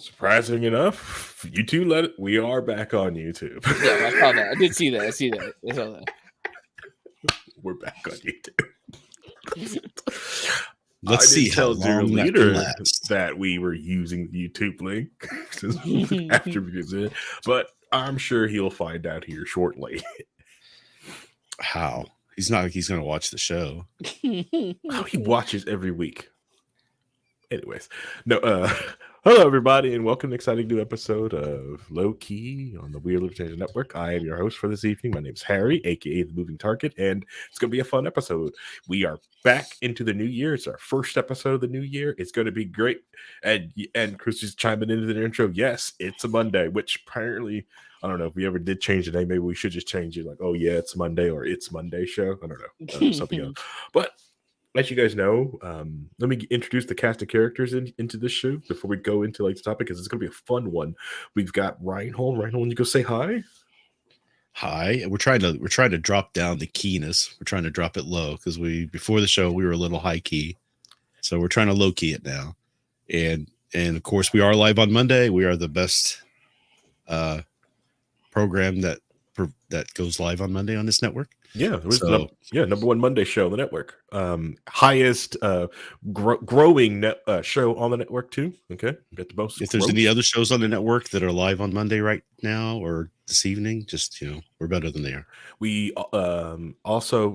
Surprising enough, YouTube we are back on YouTube. Yeah, I saw that. I did see that. I saw that. We're back on YouTube. Let's see how long that can last. That we were using the YouTube link after we did it, but I'm sure he'll find out here shortly. How? He's not like he's going to watch the show. Oh, he watches every week. Anyways, no. Hello, everybody, and welcome to an exciting new episode of Low Key on the Weird Libertarian Network. I am your host for this evening. My name is Harry, aka the Moving Target, and it's going to be a fun episode. We are back into the new year. It's our first episode of the new year. It's going to be great. And Chris is chiming into the intro. Yes, it's a Monday, which apparently, I don't know if we ever did change the name. Maybe we should just change it like, oh, yeah, it's Monday or it's Monday show. I don't know. Something else. But as you guys know, let me introduce the cast of characters into this show before we go into like the topic, because it's going to be a fun one. We've got Reinhold. Reinhold, you go say hi. Hi. We're trying to drop down the keyness. We're trying to drop it low because before the show we were a little high key, so we're trying to low key it now. And of course we are live on Monday. We are the best program that goes live on Monday on this network. Yeah, number one Monday show on the network. Highest growing show on the network too. Okay, we got the most. If there's any other shows on the network that are live on Monday right now or this evening, just we're better than they are. We also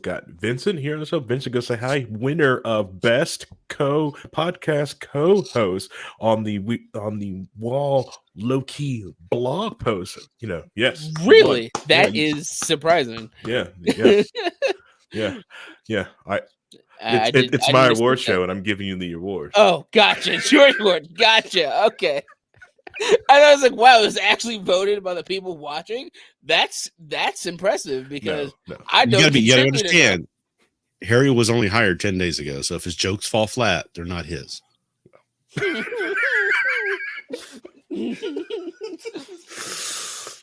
got Vincent here on the show. Vincent, go say hi. Winner of best podcast co-host on the Wall Low Key blog post. Yes, really, that is surprising. Yeah. It's my award show, and I'm giving you the award. Oh, gotcha. It's your award. Gotcha. Okay. I was like, wow, it was actually voted by the people watching. That's impressive because I don't. You gotta understand, Harry was only hired 10 days ago, so if his jokes fall flat, they're not his.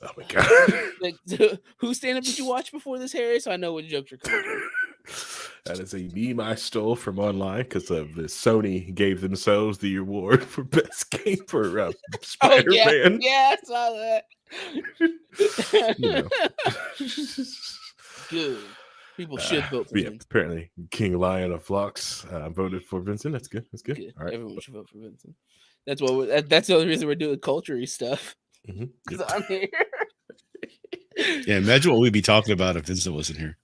Oh my god! Like, whose stand-up did you watch before this, Harry? So I know what jokes you're coming to. That is a meme I stole from online because of the Sony gave themselves the award for best game for Spider-Man. Yeah, I saw that. Good. People should vote for Vincent. Apparently, King Lion of Flux voted for Vincent. That's good. All right. Everyone should vote for Vincent. That's that's the only reason we're doing culture-y stuff. Because I'm here. Yeah, imagine what we'd be talking about if Vincent wasn't here.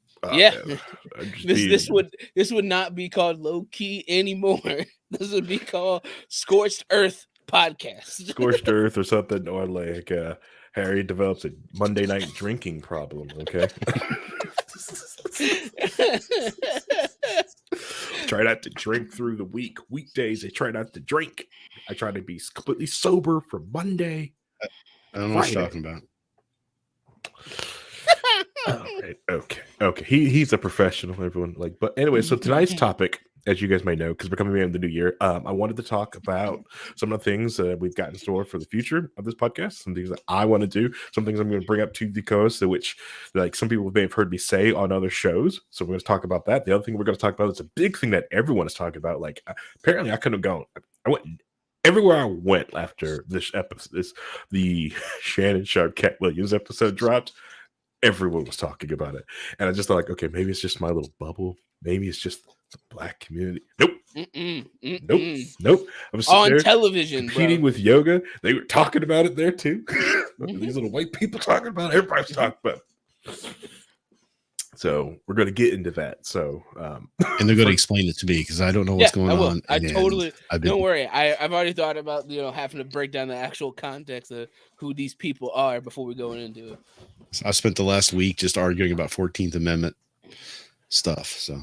This would not be called Low Key anymore. This would be called Scorched Earth Podcast. Scorched Earth or something, or like Harry develops a Monday night drinking problem. Okay. Try not to drink through the week. Weekdays, I try not to drink. I try to be completely sober for Monday. I don't know what you're talking about. Right. Okay. He's a professional, everyone. But anyway, so tonight's topic, as you guys may know, because we're coming in the new year, I wanted to talk about some of the things we've got in store for the future of this podcast. Some things that I want to do. Some things I'm going to bring up to the co-hosts, which, like, some people may have heard me say on other shows. So we're going to talk about that. The other thing we're going to talk about is a big thing that everyone is talking about. Like, apparently, I couldn't have gone. I went everywhere I went after this episode. The Shannon Sharpe Katt Williams episode dropped. Everyone was talking about it, and I just thought, like, okay, maybe it's just my little bubble. Maybe it's just the Black community. Nope. Nope. I was on television competing with yoga. They were talking about it there too. These little white people talking about it. Everybody's talking about it. So we're going to get into that. So, and they're going to explain it to me because I don't know what's going on. Don't worry. I've already thought about having to break down the actual context of who these people are before we go into it. So I spent the last week just arguing about 14th Amendment stuff. So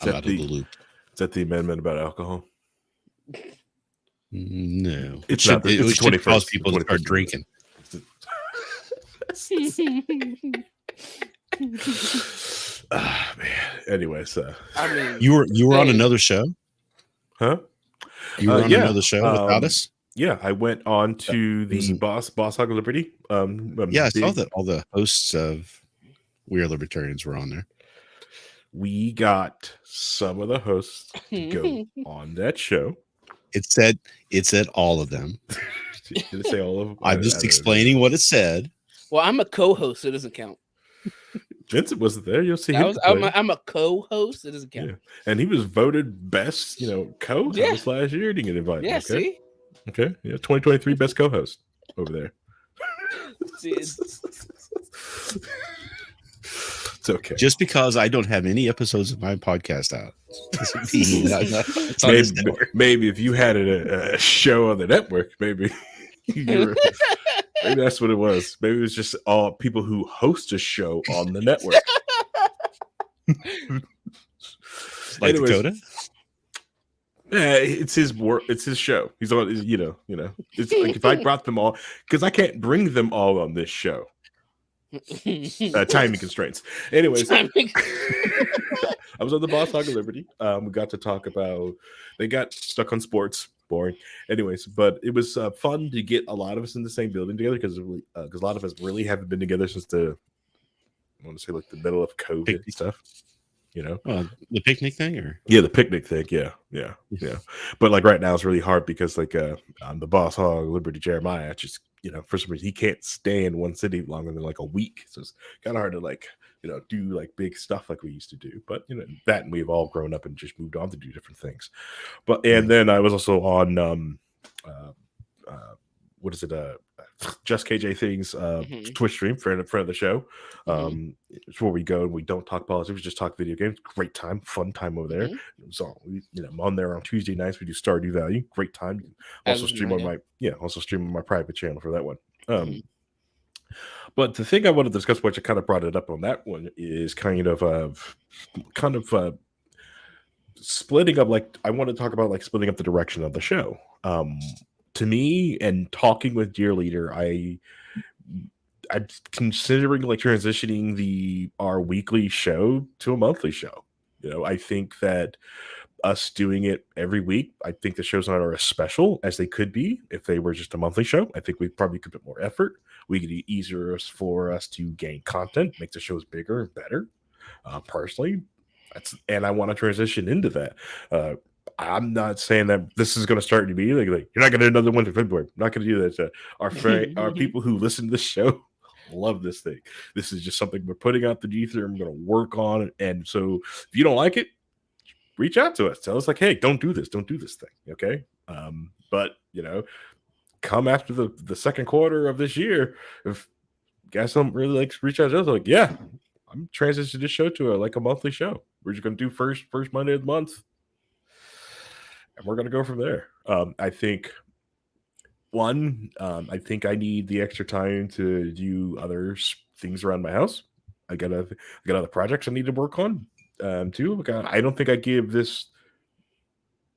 I'm out of the loop. Is that the amendment about alcohol? No, it should cause people to start drinking. Man. Anyways, you were on another show, huh? You were on another show without us. Yeah, I went on to the Boss Hog of Liberty. I saw that all the hosts of We Are Libertarians were on there. We got some of the hosts to go on that show. It said all of them. Did it say all of them? I'm just explaining what it said. Well, I'm a co-host, so it doesn't count. Vincent wasn't there. You'll see him. I'm a co-host. It doesn't count. Yeah. And he was voted best, co-host last year. He didn't get invited. Yeah, okay. see? Okay. Yeah, 2023 best co-host over there. See, it's okay. Just because I don't have any episodes of my podcast out doesn't mean it's on this network. Maybe if you had a show on the network, maybe maybe that's what it was. Maybe it was just all people who host a show on the network. Like Dakota? Yeah, it's his work. It's his show. He's on. It's like if I brought them all, because I can't bring them all on this show. Timing constraints. Anyways, I was on the Boss Hog of Liberty. We got to talk about. They got stuck on sports. Boring. Anyways, but it was fun to get a lot of us in the same building together because a lot of us really haven't been together since I want to say like the middle of COVID and stuff. The picnic thing, or the picnic thing. Yeah. But like right now, it's really hard because like I'm the Boss Hog Liberty Jeremiah. Just for some reason he can't stay in one city longer than like a week, so it's kind of hard to like do like big stuff like we used to do. But that, and we've all grown up and just moved on to do different things. But and then I was also on what is it? Just KJ Things Twitch stream, friend of the show. It's where we go and we don't talk politics, we just talk video games. Great time, fun time over there. So I'm on there on Tuesday nights. We do Stardew Valley. Great time. Also stream on my private channel for that one. But the thing I want to discuss, which I kind of brought it up on that one, is kind of splitting up. Like I want to talk about like splitting up the direction of the show. To me, and talking with Dear Leader, I'm considering like transitioning our weekly show to a monthly show. I think that us doing it every week, I think the shows aren't as special as they could be if they were just a monthly show. I think we probably could put more effort. We could be easier for us to gain content, make the shows bigger and better. Personally, and I want to transition into that. I'm not saying that this is going to start to be like you're not going to do another one in February. I'm not going to do that. Our people who listen to this show love this thing. This is just something we're putting out the ether. I'm going to work on it. And so if you don't like it, reach out to us. Tell us like, hey, don't do this thing. Okay. But come after the second quarter of this year, if you guys don't really like reach out to us, like, yeah, I'm transitioning this show to a monthly show. We're just going to do first Monday of the month. And we're going to go from there. I think I think I need the extra time to do other things around my house. I got other projects I need to work on too. I don't think I give this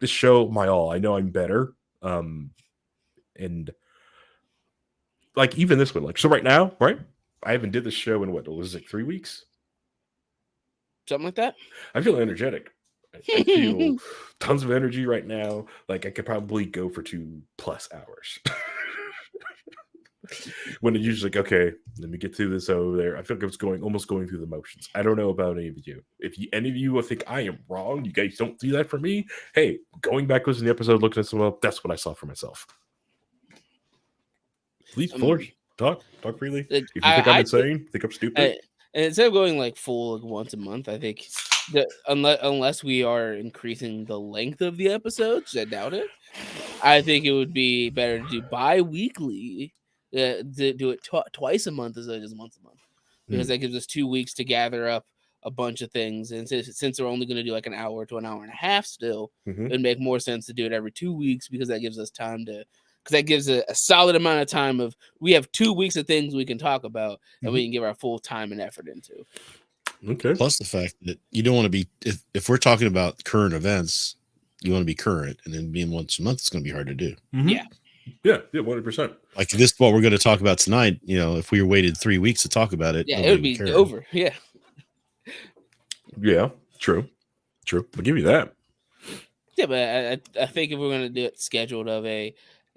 show my all. I know I'm better. And like even this one, like so right now, right? I haven't did this show in what was it, 3 weeks? Something like that. I feel energetic. I feel tons of energy right now. Like I could probably go for 2+ hours. When it's usually like, okay, let me get through this over there. I feel like it's almost going through the motions. I don't know about any of you. If any of you think I am wrong, you guys don't see that for me. Hey, going back listening to the episode, looking at someone else, that's what I saw for myself. Please, Forge, talk freely. If you think I'm insane, think I'm stupid. And instead of going like full like once a month, I think that unless we are increasing the length of the episodes, I doubt it. I think it would be better to do bi-weekly, to do it twice a month as it is once a month, because that gives us 2 weeks to gather up a bunch of things. And since we're only going to do like an hour to an hour and a half still, it'd make more sense to do it every 2 weeks, because that gives us time to. Because that gives a solid amount of time of we have 2 weeks of things we can talk about and we can give our full time and effort into. Okay. Plus the fact that you don't want to be, if we're talking about current events, you want to be current, and then being once a month, it's going to be hard to do. Yeah. Yeah, 100%. Like this, what we're going to talk about tonight, if we waited 3 weeks to talk about it, it would be over. Yeah. Yeah, true. I'll give you that. Yeah, but I think if we're going to do it scheduled of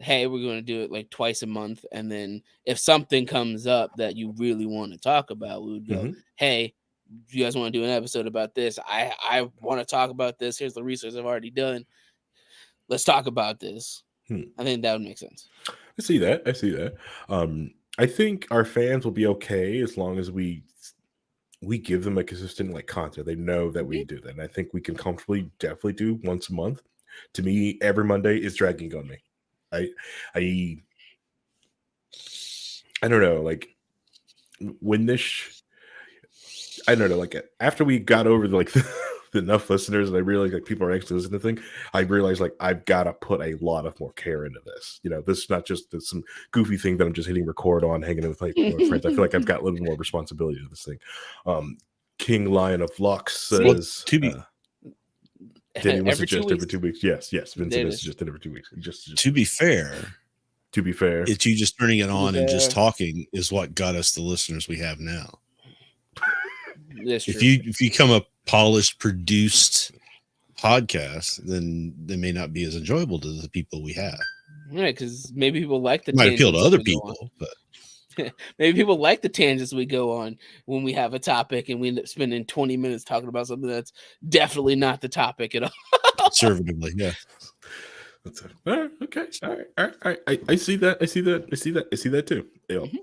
hey, we're going to do it like twice a month. And then if something comes up that you really want to talk about, we would go, hey, do you guys want to do an episode about this? I want to talk about this. Here's the research I've already done. let's talk about this. I think that would make sense. I see that. I think our fans will be okay as long as we give them a consistent like content. They know that we do that. And I think we can comfortably definitely do once a month. To me, every Monday is dragging on me. I don't know, like when this I don't know, like after we got over the enough listeners and I realized like people are actually listening to things, I realized like I've got to put a lot of more care into this. You know, this is not just some goofy thing that I'm just hitting record on, hanging with my friends. I feel like I've got a little more responsibility to this thing. King Lion of Lux says did he suggest every 2 weeks? Yes. Vincent suggested every 2 weeks. Just to be fair, it's you just turning it on and just talking is what got us the listeners we have now. That's true. If you come a polished, produced podcast, then they may not be as enjoyable to the people we have. Right, because maybe people like the might appeal to other people, but maybe people like the tangents we go on when we have a topic and we end up spending 20 minutes talking about something that's definitely not the topic at all. Conservatively, yeah. Okay. All right. I see that. I see that too.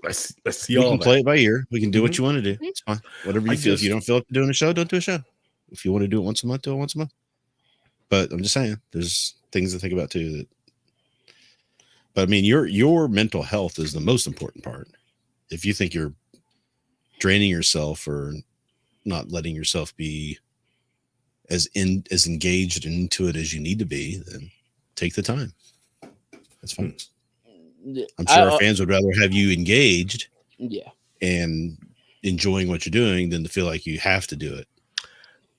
I see we all can that. play it by ear. We can do what you want to do. It's fine. Whatever you feel. If you don't feel like doing a show, don't do a show. If you want to do it once a month, do it once a month. But I'm just saying, there's things to think about too. But I mean, your mental health is the most important part. If you think you're draining yourself or not letting yourself be as engaged and into it as you need to be, then take the time. That's fine. I'm sure our fans would rather have you engaged, and enjoying what you're doing than to feel like you have to do it.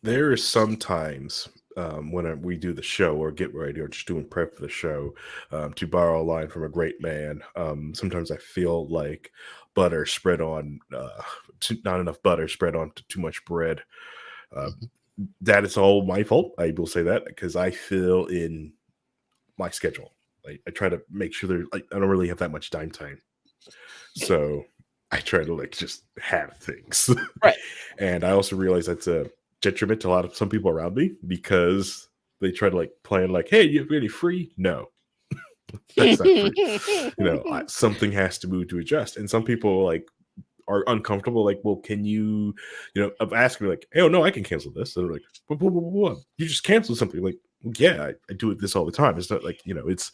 There are some times when we do the show or get ready or just doing prep for the show, to borrow a line from a great man, sometimes I feel like butter spread on not enough butter spread on too much bread. That is all my fault. I will say that because I fill in my schedule. I try to make sure I don't really have that much downtime, so I try to just have things right. And I also realize that's a detriment to some people around me because they try to plan hey, you're really free. No, that's not free. Something has to move to adjust, and some people are uncomfortable. Well, can you of asking me hey, oh no, I can cancel this. And they're what? You just canceled something. Yeah, I do this all the time. It's not it's.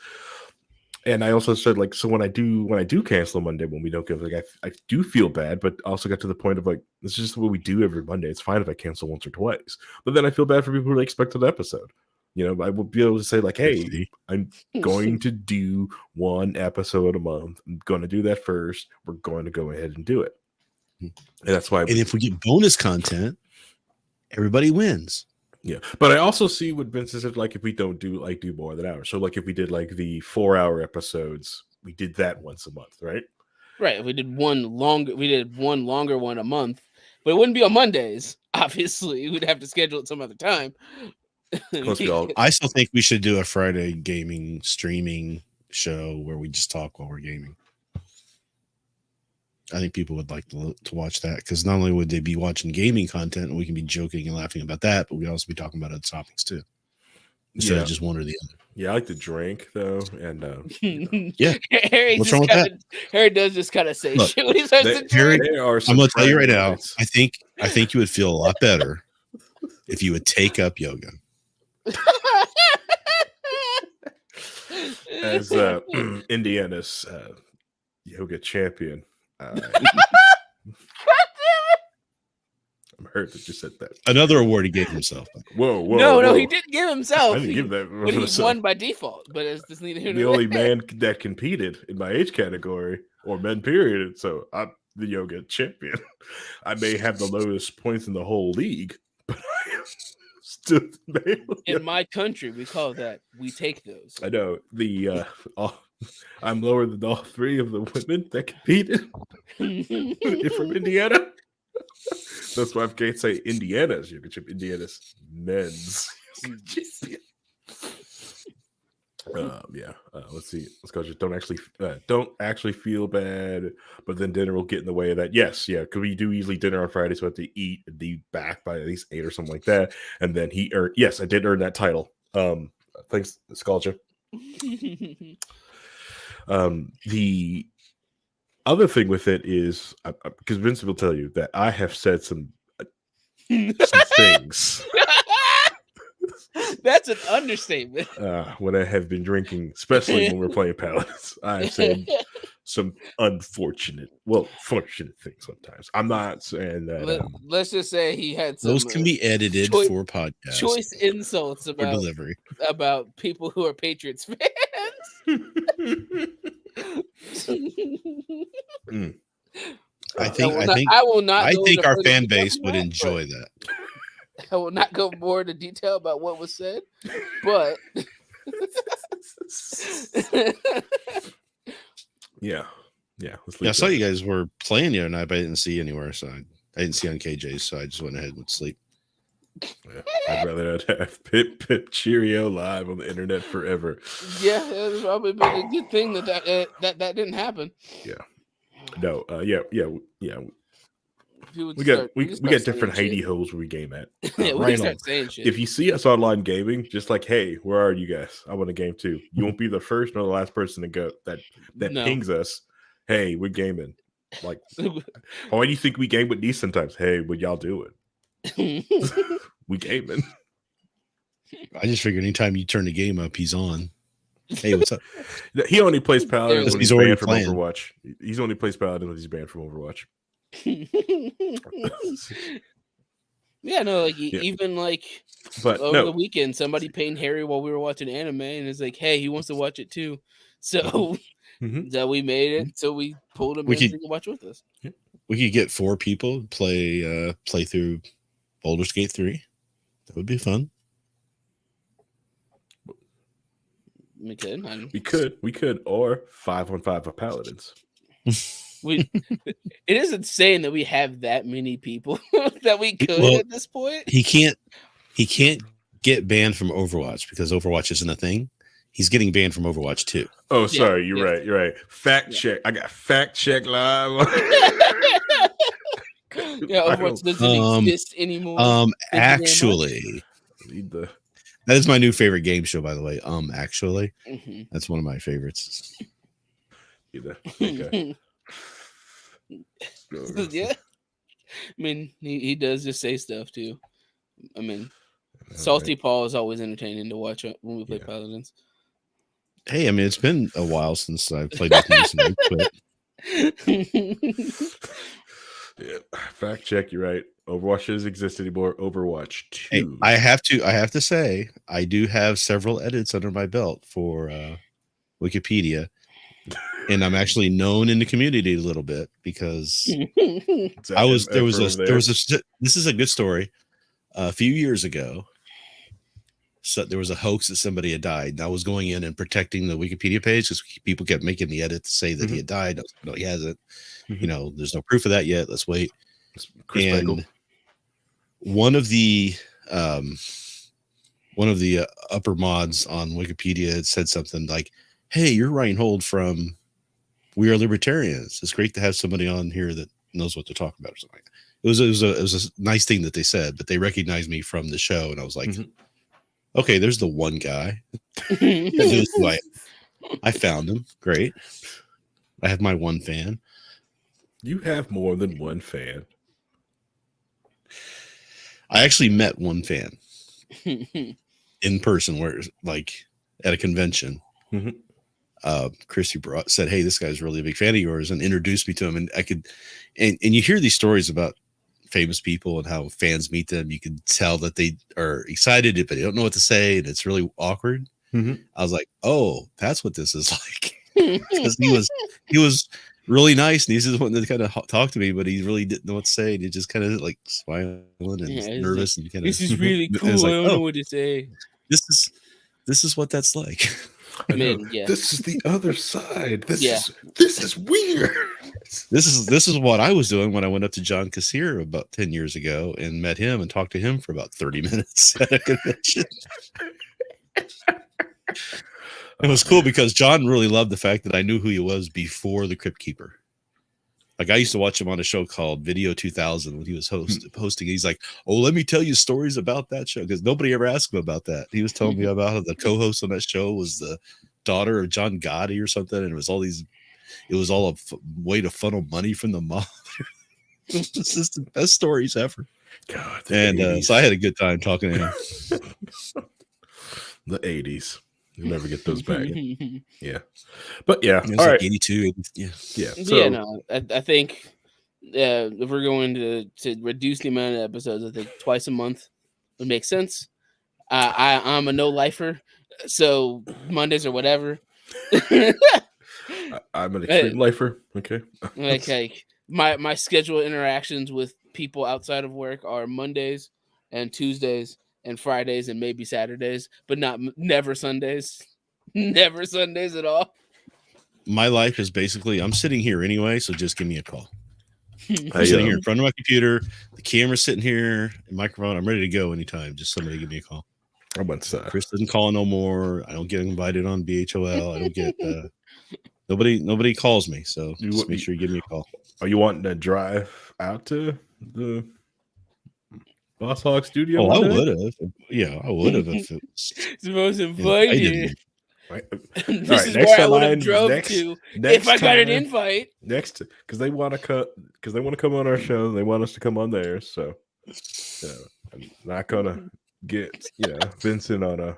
And I also said so when I do cancel Monday when we don't give I do feel bad, but also got to the point of this is just what we do every Monday. It's fine if I cancel once or twice, but then I feel bad for people who expected the episode. I will be able to say hey, I'm going to do one episode a month. I'm going to do that first. We're going to go ahead and do it. And that's why. And if we get bonus content, everybody wins. Yeah, but I also see what Vince said. If we don't do more than an hour, so if we did the 4-hour episodes, we did that once a month, right? Right. If we did one longer one a month, but it wouldn't be on Mondays. Obviously, we'd have to schedule it some other time. I still think we should do a Friday gaming streaming show where we just talk while we're gaming. I think people would like to watch that because not only would they be watching gaming content and we can be joking and laughing about that, but we'd also be talking about other topics too. Instead of just one or the other. Yeah, I like to drink though. And yeah. What's wrong with that? Harry does just kind of say shit when he starts to drink. I'm gonna tell you right now, I think you would feel a lot better if you would take up yoga. As Indiana's yoga champion. I'm hurt that you said that. Another award he gave himself. Whoa. No, he didn't give himself. I didn't give that. But he won by default. But it's just the only man that competed in my age category or men period. So I'm the yoga champion. I may have the lowest points in the whole league, but I am still the male. In my country, we call that we take those. I know I'm lower than all three of the women that competed from Indiana. That's why I can't say Indiana's yoga champion. Indiana's men's champion. Let's see. Let's go. Just don't actually feel bad, but then dinner will get in the way of that. Yes, yeah, because we do usually dinner on Friday, so I have to eat and be back by at least 8 or something like that. And then I did earn that title. Thanks, Sculpture. The other thing with it is, because Vince will tell you that I have said some things That's an understatement. when I have been drinking, especially when we're playing Paladins. I've said some fortunate things sometimes. I'm not saying that. Let's just say he had some. Those can be edited for podcast. Choice insults for about delivery. About people who are Patriots fans. I think our fan base would enjoy that. I will not go more into detail about what was said, but yeah. I saw you guys were playing the other night, but I didn't see anywhere. So I didn't see on KJ's, so I just went ahead and went to sleep. Yeah, I'd rather not have Pip Cheerio live on the internet forever. Yeah, it's probably been a good thing that didn't happen. Yeah. No. Yeah. We got different hidey holes where we game at. Yeah, we can start saying shit. If you see us online gaming, just like, hey, where are you guys? I want a game too. You won't be the first nor the last person to go that pings us. Hey, we're gaming. Like, why do you think we game with these sometimes? Hey, would y'all do it? We gaming. I just figured anytime you turn the game up, he's on. Hey, what's up? He only plays Paladins when he's banned from playing. Overwatch. He's only plays Paladins when he's banned from Overwatch. Yeah, no, like even like over the weekend, somebody pinged Harry while we were watching anime, and it's like, hey, he wants to watch it too. So that we made it, so we pulled him in to watch with us. We could get 4 people to play through Baldur's Gate 3. That would be fun. We could, or 5-on-5 of Paladins. It is insane that we have that many people that we could at this point. He can't get banned from Overwatch because Overwatch isn't a thing. He's getting banned from Overwatch 2. Oh, sorry, you're right. Fact check. I got fact check live. Yeah, Overwatch doesn't exist anymore. Actually, that is my new favorite game show, by the way. Actually, that's one of my favorites. Okay. Yeah, I mean, he does just say stuff too. I mean, Salty Paul is always entertaining to watch when we play Paladins. Hey, I mean, it's been a while since I played with you. Yeah, fact check. You're right. Overwatch doesn't exist anymore. Overwatch 2. Hey, I have to say, I do have several edits under my belt for Wikipedia, and I'm actually known in the community a little bit because this is a good story. A few years ago, so there was a hoax that somebody had died. And I was going in and protecting the Wikipedia page because people kept making the edit to say that he had died. No, he hasn't. You know, there's no proof of that yet. Let's wait. And one of the upper mods on Wikipedia had said something like, "Hey, you're Ryan Hold from We Are Libertarians. It's great to have somebody on here that knows what they're talking about," or something like that. It was a nice thing that they said, but they recognized me from the show, and I was like, okay, there's the one guy. I found him. Great. I have my one fan. You have more than one fan. I actually met one fan in person, where like at a convention. Christy said, "Hey, this guy's really a big fan of yours," and introduced me to him. And I could, and you hear these stories about famous people and how fans meet them. You can tell that they are excited, but they don't know what to say, and it's really awkward. I was like, "Oh, that's what this is like." Because he was really nice, and he's just wanting to kind of talk to me, but he really didn't know what to say. And he just kind of like smiling and nervous, and kind of, this is really cool. Like, I don't know what to say. This is what that's like. This is the other side. This is weird. This is what I was doing when I went up to John Kassir about 10 years ago and met him and talked to him for about 30 minutes at a convention. It was cool because John really loved the fact that I knew who he was before the Crypt Keeper. Like I used to watch him on a show called Video 2000 when he was hosting. He's like, "Oh, let me tell you stories about that show," because nobody ever asked him about that. He was telling me about how the co-host on that show was the daughter of John Gotti or something, and it was all a way to funnel money from the mob. It's just the best stories ever. God, and so I had a good time talking to him. The 80s. You'll never get those back. Yeah. But yeah. It was All like right. 82. Yeah. Yeah. So, Yeah, no, I think if we're going to reduce the amount of episodes, I think twice a month would make sense. I'm a no lifer, so Mondays or whatever. I'm an extreme lifer. Okay. like my scheduled interactions with people outside of work are Mondays and Tuesdays and Fridays and maybe Saturdays, but never Sundays. Never Sundays at all. My life is basically I'm sitting here anyway, so just give me a call. I'm Hey, sitting here in front of my computer, the camera's sitting here, the microphone. I'm ready to go anytime. Just somebody give me a call. I once Chris doesn't call no more. I don't get invited on BHOL. I don't get nobody calls me. So just make sure you give me a call. Are you wanting to drive out to the Boss Hog studio? Oh, I would have. Yeah, I would have if it was Supposed to invite you. Right. This All right, is next where I in would have line, drove next- to next if I got an time- invite. Next, because they want to come on our show. They want us to come on theirs. So I'm not gonna get Vincent on a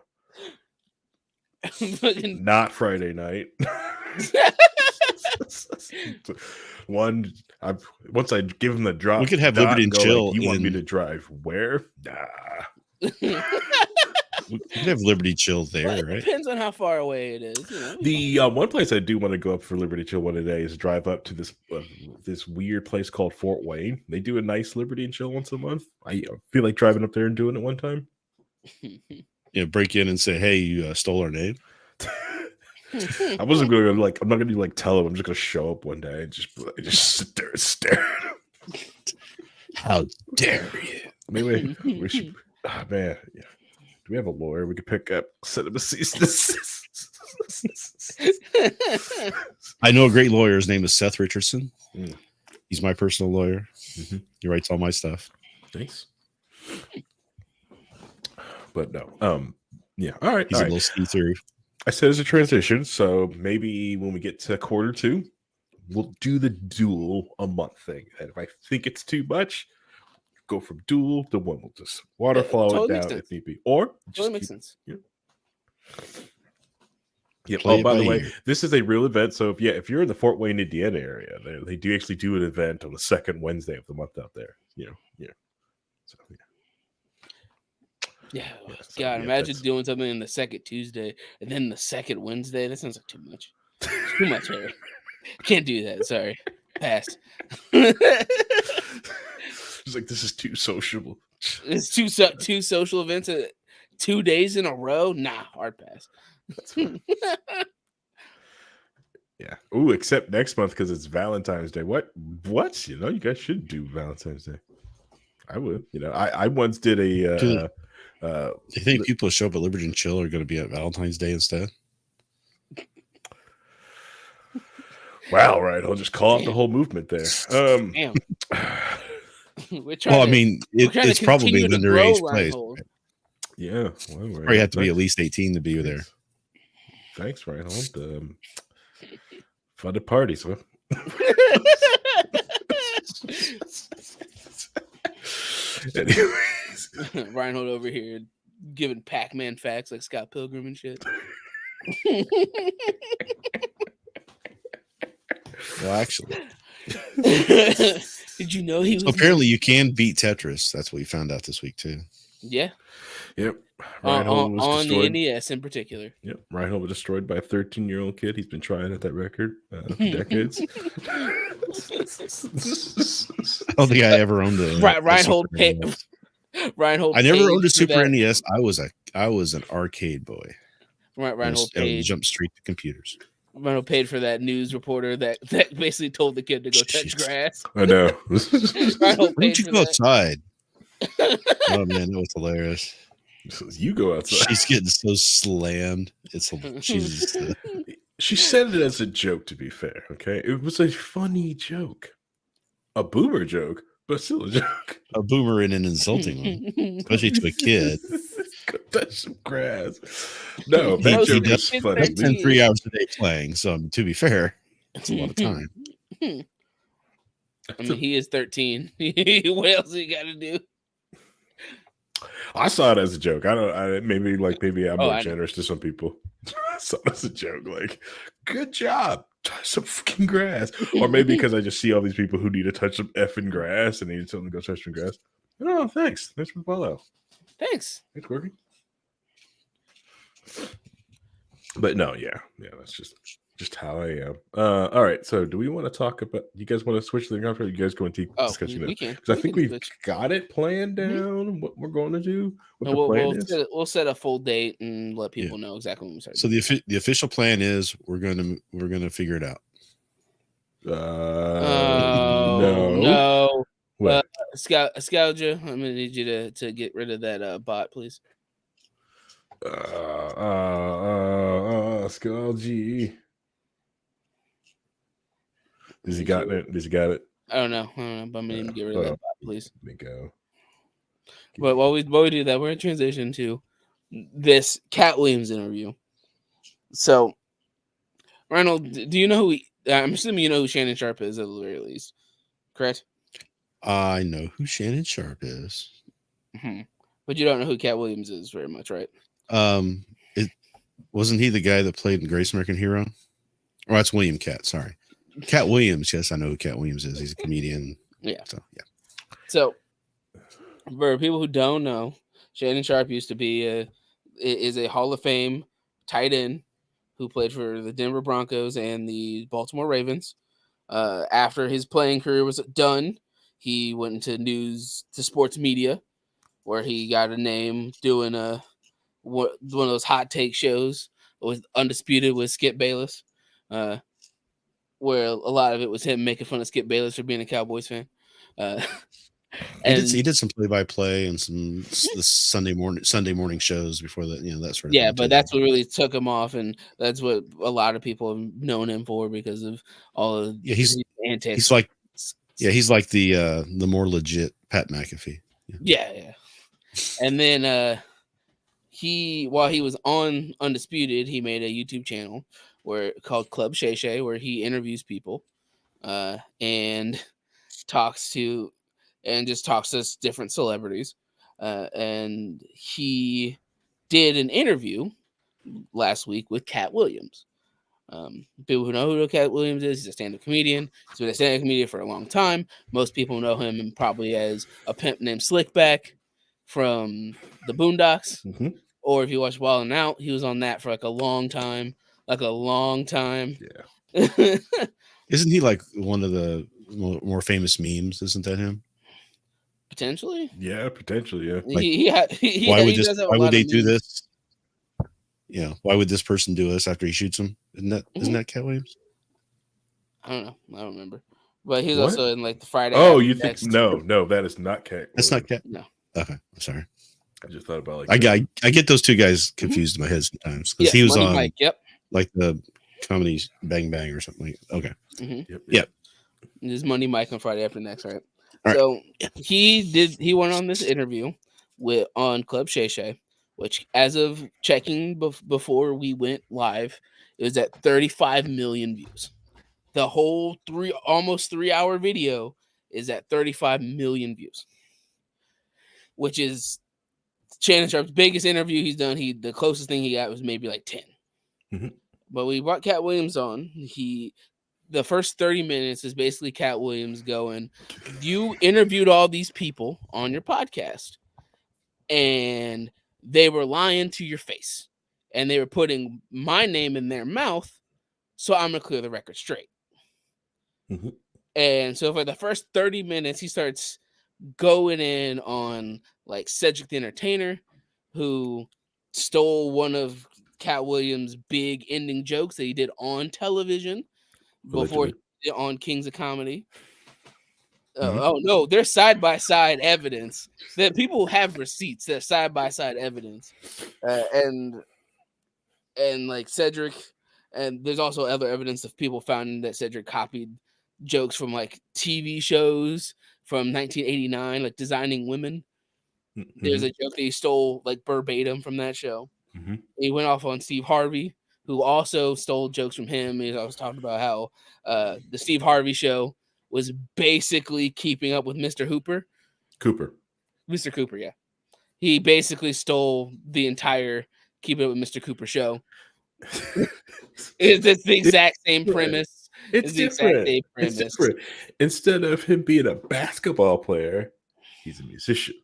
Fucking- not Friday night. Once I give him the drop, We could have dot Liberty and go, Chill you want me in- to drive where? Nah. we could have Liberty Chill Well, there, it right? depends on how far away it is. The one place I do want to go up for Liberty Chill one day is drive up to this weird place called Fort Wayne. They do a nice Liberty and Chill once a month. I feel like driving up there and doing it one time. Break in and say, "Hey, you stole our name." I wasn't going to I'm not going to tell him. I'm just going to show up one day and just sit there and stare. How dare you? Maybe we should. Oh, man, yeah. Do we have a lawyer we could pick up? Send him a cease and desist. I know a great lawyer. His name is Seth Richardson. Mm. He's my personal lawyer. Mm-hmm. He writes all my stuff. Thanks. But no. Yeah. All right. He's a little see-through. I said it's a transition, so maybe when we get to quarter two, we'll do the dual a month thing. And if I think it's too much, go from dual to one. We'll just waterfall totally it makes down sense. if need be. Or Totally just makes sense. Yeah. Play Oh, it by by the way, ear. this is a real event. So if you're in the Fort Wayne, Indiana area, they do actually do an event on the second Wednesday of the month out there. Yeah. So Yeah. so, God, yeah, imagine that's- doing something in the second Tuesday and then the second Wednesday. That sounds like too much. Too much, Harry. Can't do that. Sorry. Passed. It's like this is too sociable. It's two social events 2 days in a row. Nah, hard pass. That's fine. Yeah. Ooh, except next month because it's Valentine's Day. What? You guys should do Valentine's Day. I would. I once did a. Do you think people who show up at Liberty and Chill are going to be at Valentine's Day instead? Wow, right. I'll just call out the whole movement there. Damn. Well, I mean, it's probably an underage place. Reinhold. Yeah. Well, Or you have to be at least 18 to be there. Thanks, Reinhold. Funded parties, huh? Anyways. Reinhold over here giving Pac-Man facts like Scott Pilgrim and shit. Well, actually, Did you know he was? apparently you can beat Tetris. That's what we found out this week too. Yeah, Yep. Reinhold was on the destroyed. NES in particular. Yep. Reinhold was destroyed by a 13-year-old kid. He's been trying at that record for decades. I don't think I ever owned a Reinhold Super paid. NES. Reinhold. I never paid owned a for Super that. NES. I was an arcade boy. Reinhold I would paid. jump straight to computers. Reinhold paid for that news reporter that basically told the kid to go touch Jeez. grass. I know. Reinhold Why don't paid you for go that. outside? Oh man, that was hilarious. You go outside. She's getting so slammed. She's She said it as a joke, to be fair. Okay, it was a funny joke. A boomer joke, but still a joke. A boomer in an insulting one, especially to a kid. Go touch some grass. No, He, that he joke does is funny. spend 3 hours a day playing. So to be fair, it's a lot of time. I mean, he is 13. What else he got to do? I saw it as a joke. Maybe I'm more I know. generous to some people. I saw it as a joke. Like, good job. Touch some fucking grass. Or maybe because I just see all these people who need to touch some effing grass and need someone to go touch some grass. Oh, thanks. Thanks for the follow. Thanks. It's working. But no, yeah, that's just how I am. All right, so do we want to talk about? You guys want to switch the conference? You guys go into discussion we can. Because I think we've got it planned down. What we're going to do. What the plan is. We'll set a full date and let people know exactly when we start. So the official plan is we're gonna figure it out. No. What? Scalja, I'm gonna need you to get rid of that bot, please. Scalgy. Has he gotten it? Has he got it? I don't know, but I'm gonna need to get rid of that bot, please. Let me go. But while we do that, we're gonna transition to this Katt Williams interview. So, Ronald, do you know who? I'm assuming you know who Shannon Sharpe is at the very least, correct? I know who Shannon Sharpe is, but you don't know who Katt Williams is very much, right? It wasn't he the guy that played in Greatest American Hero? Oh, that's William Katt. Sorry, Katt Williams. Yes, I know who Katt Williams is. He's a comedian. Yeah. So for people who don't know, Shannon Sharpe used to be is a Hall of Fame tight end who played for the Denver Broncos and the Baltimore Ravens. After his playing career was done, he went into sports media, where he got a name doing one of those hot take shows with Undisputed with Skip Bayless, where a lot of it was him making fun of Skip Bayless for being a Cowboys fan. He did some play-by-play and some the Sunday morning shows before that, that sort of thing. Yeah, but that's what really took him off, and that's what a lot of people have known him for because of all of his antics. He's like the more legit Pat McAfee. Yeah. And then while he was on Undisputed, he made a YouTube channel called Club Shay Shay, where he interviews people and talks to different celebrities. And he did an interview last week with Katt Williams. People who know who Katt Williams is, he's a stand-up comedian. He's been a stand-up comedian for a long time. Most people know him probably as a pimp named Slickback from the Boondocks. Or if you watch Wild 'N Out, he was on that for a long time. Yeah. Isn't he like one of the more famous memes? Isn't that him? Potentially. Yeah, potentially. Yeah. Why would they do this? Yeah. Why would this person do this after he shoots him? Isn't that Katt Williams? I don't know. I don't remember. But he's also in the Friday. Oh, you think no, that is not Katt. That's not Katt. No. Okay, I'm sorry. I just thought about I get those two guys confused in my head sometimes because he was Money on Mike, like the comedy Bang Bang or something. Okay. Yep. There's Money Mike on Friday After Next, right? So he went on this interview on Club Shay Shay, which as of checking before we went live, it was at 35 million views. The whole almost 3 hour video is at 35 million views, which is Shannon Sharpe's biggest interview he's done. The closest thing he got was maybe 10. But we brought Katt Williams on. The first 30 minutes is basically Katt Williams going, you interviewed all these people on your podcast and they were lying to your face and they were putting my name in their mouth. So I'm going to clear the record straight. And so for the first 30 minutes, he starts going in on Cedric the Entertainer, who stole one of Katt Williams' big ending jokes that he did on television before on Kings of Comedy. Oh no, there's side-by-side evidence that people have receipts. There's side-by-side evidence, and Cedric, and there's also other evidence of people found that Cedric copied jokes from like TV shows from 1989, like Designing Women. There's a joke that he stole like verbatim from that show. He went off on Steve Harvey, who also stole jokes from him. I was talking about how the Steve Harvey show was basically keeping up with Mr. Cooper, yeah. He basically stole the entire Keeping Up with Mr. Cooper show. It's the exact same premise. It's the exact different. same premise. It's different. Instead of him being a basketball player, he's a musician.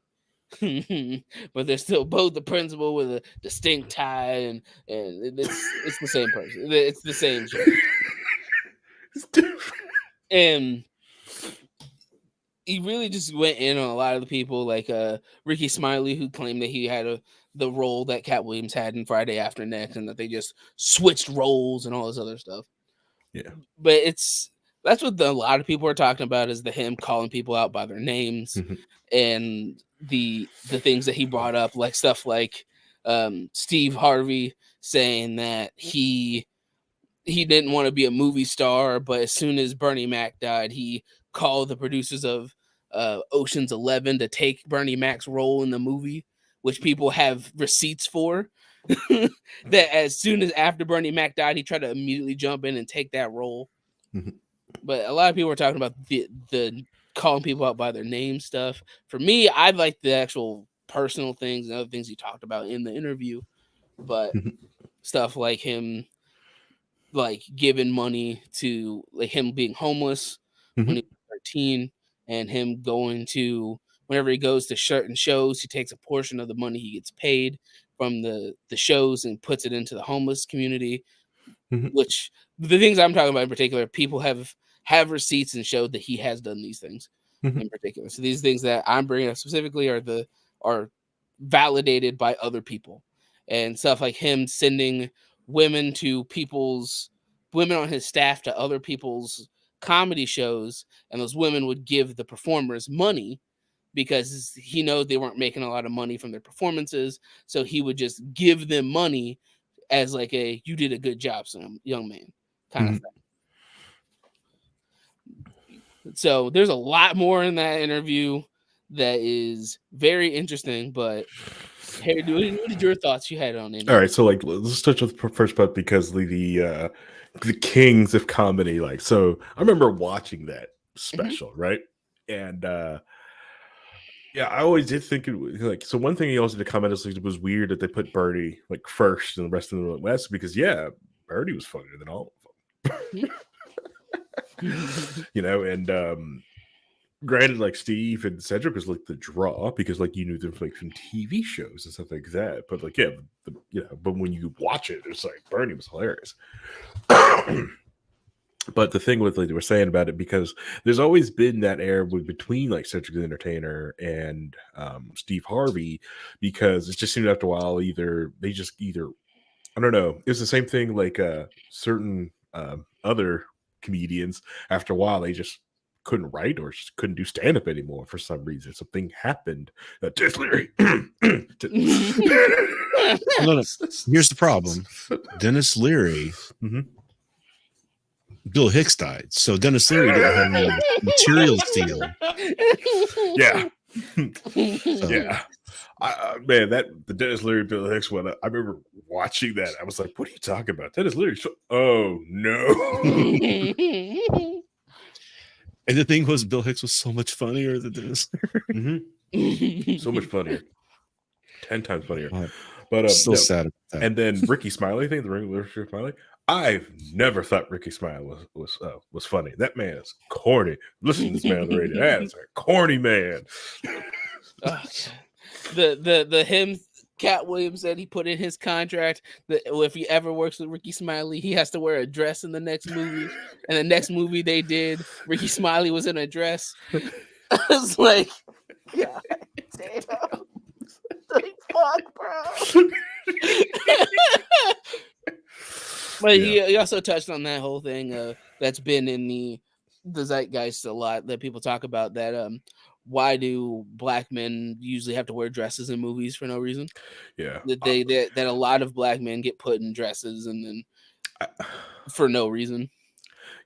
But they're still both the principal with a distinct tie, and it's the same person. It's the same show. It's different. And he really just went in on a lot of the people, like Ricky Smiley, who claimed that he had the role that Katt Williams had in Friday After Next, and that they just switched roles and all this other stuff. Yeah, but that's what a lot of people are talking about, is him calling people out by their names, and the things that he brought up, like stuff like Steve Harvey saying that he didn't want to be a movie star, but as soon as Bernie Mac died, he called the producers of Ocean's 11 to take Bernie Mac's role in the movie, which people have receipts for. That as soon as after Bernie Mac died, he tried to immediately jump in and take that role. But a lot of people were talking about the calling people out by their name stuff. For me, I like the actual personal things and other things he talked about in the interview, but stuff like him like giving money to, like, him being homeless when he was 13, and him going to, whenever he goes to certain shows, he takes a portion of the money he gets paid from the shows and puts it into the homeless community. Which the things I'm talking about in particular, people have receipts and showed that he has done these things in particular. So these things that I'm bringing up specifically are validated by other people, and stuff like him sending women on his staff to other people's comedy shows, and those women would give the performers money because he knows they weren't making a lot of money from their performances, so he would just give them money as like a "you did a good job, son, young man" kind of thing. So there's a lot more in that interview that is very interesting. But Harry, what did your thoughts you had on it? All right, so like let's touch on the first part, because the kings of comedy, like, so I remember watching that special, right? And yeah, I always did think it was like, so one thing he also did comment is like, it was weird that they put Bernie like first and the rest of them went last, because Bernie was funnier than all of them. And granted, like Steve and Cedric was like the draw because like you knew them like from TV shows and stuff like that. But like, but when you watch it, it's like Bernie was hilarious. But the thing with, like, they were saying about it, because there's always been that air between like Cedric the Entertainer and Steve Harvey, because it just seemed after a while either I don't know, it's the same thing like certain other comedians, after a while they just couldn't write or just couldn't do stand-up anymore for some reason. Something happened. Dennis Leary. Here's the problem. Dennis Leary, Bill Hicks died, so Dennis Leary didn't have any material steal. Yeah. Yeah. Man, the Dennis Leary Bill Hicks one, I remember watching that. I was like, what are you talking about? Dennis Leary. Oh no. And the thing was, Bill Hicks was so much funnier than Dennis Leary. So much funnier. 10 times funnier. But still sad about that. And then Ricky Smiley thing, the regular Ricky Smiley. I've never thought Ricky Smiley was funny. That man is corny. Listen to this man on the radio. That's a corny man. The him Katt Williams said he put in his contract that if he ever works with Ricky Smiley, he has to wear a dress in the next movie. And the next movie they did, Ricky Smiley was in a dress. I was like, yeah, damn. Like, fuck, bro. But he also touched on that whole thing that's been in the zeitgeist a lot, that people talk about, that why do black men usually have to wear dresses in movies for no reason? Yeah, that a lot of black men get put in dresses and then for no reason.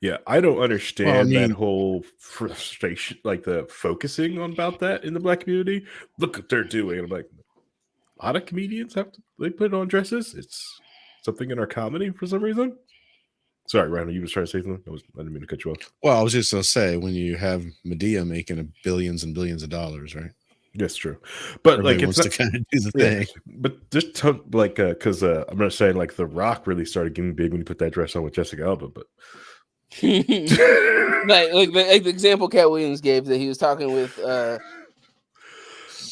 Yeah, I don't understand Well, I mean, that whole frustration, like the focusing on about that in the black community. Look what they're doing. I'm like, a lot of comedians they put on dresses. It's something in our comedy for some reason. Sorry, Ryan, you was trying to say something. I didn't mean to cut you off. well, I was just gonna say when you have Medea making billions and billions of dollars, right? That's true, but Everybody like it's wants to not. kind of do the Yeah, thing. but just because I'm not saying like The Rock really started getting big when he put that dress on with Jessica Alba, but like the example Katt Williams gave that he was talking with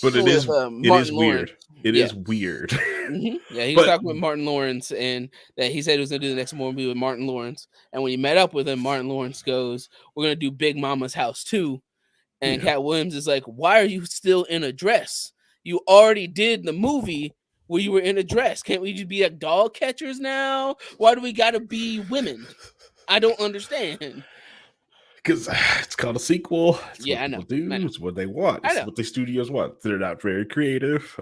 but it is Martin Lawrence. weird. It Yeah. is weird. Yeah, he was But talking with Martin Lawrence, and that he said he was going to do the next movie with Martin Lawrence. And when he met up with him, Martin Lawrence goes, "We're going to do Big Mama's House too." And Yeah. Katt Williams is like, "Why are you still in a dress? You already did the movie where you were in a dress. Can't we just be like dog catchers now? Why do we got to be women? I don't understand." because it's called a sequel. It's Yeah, what I know. people do. It's what they want. I It's know. what the studios want. They're not very creative.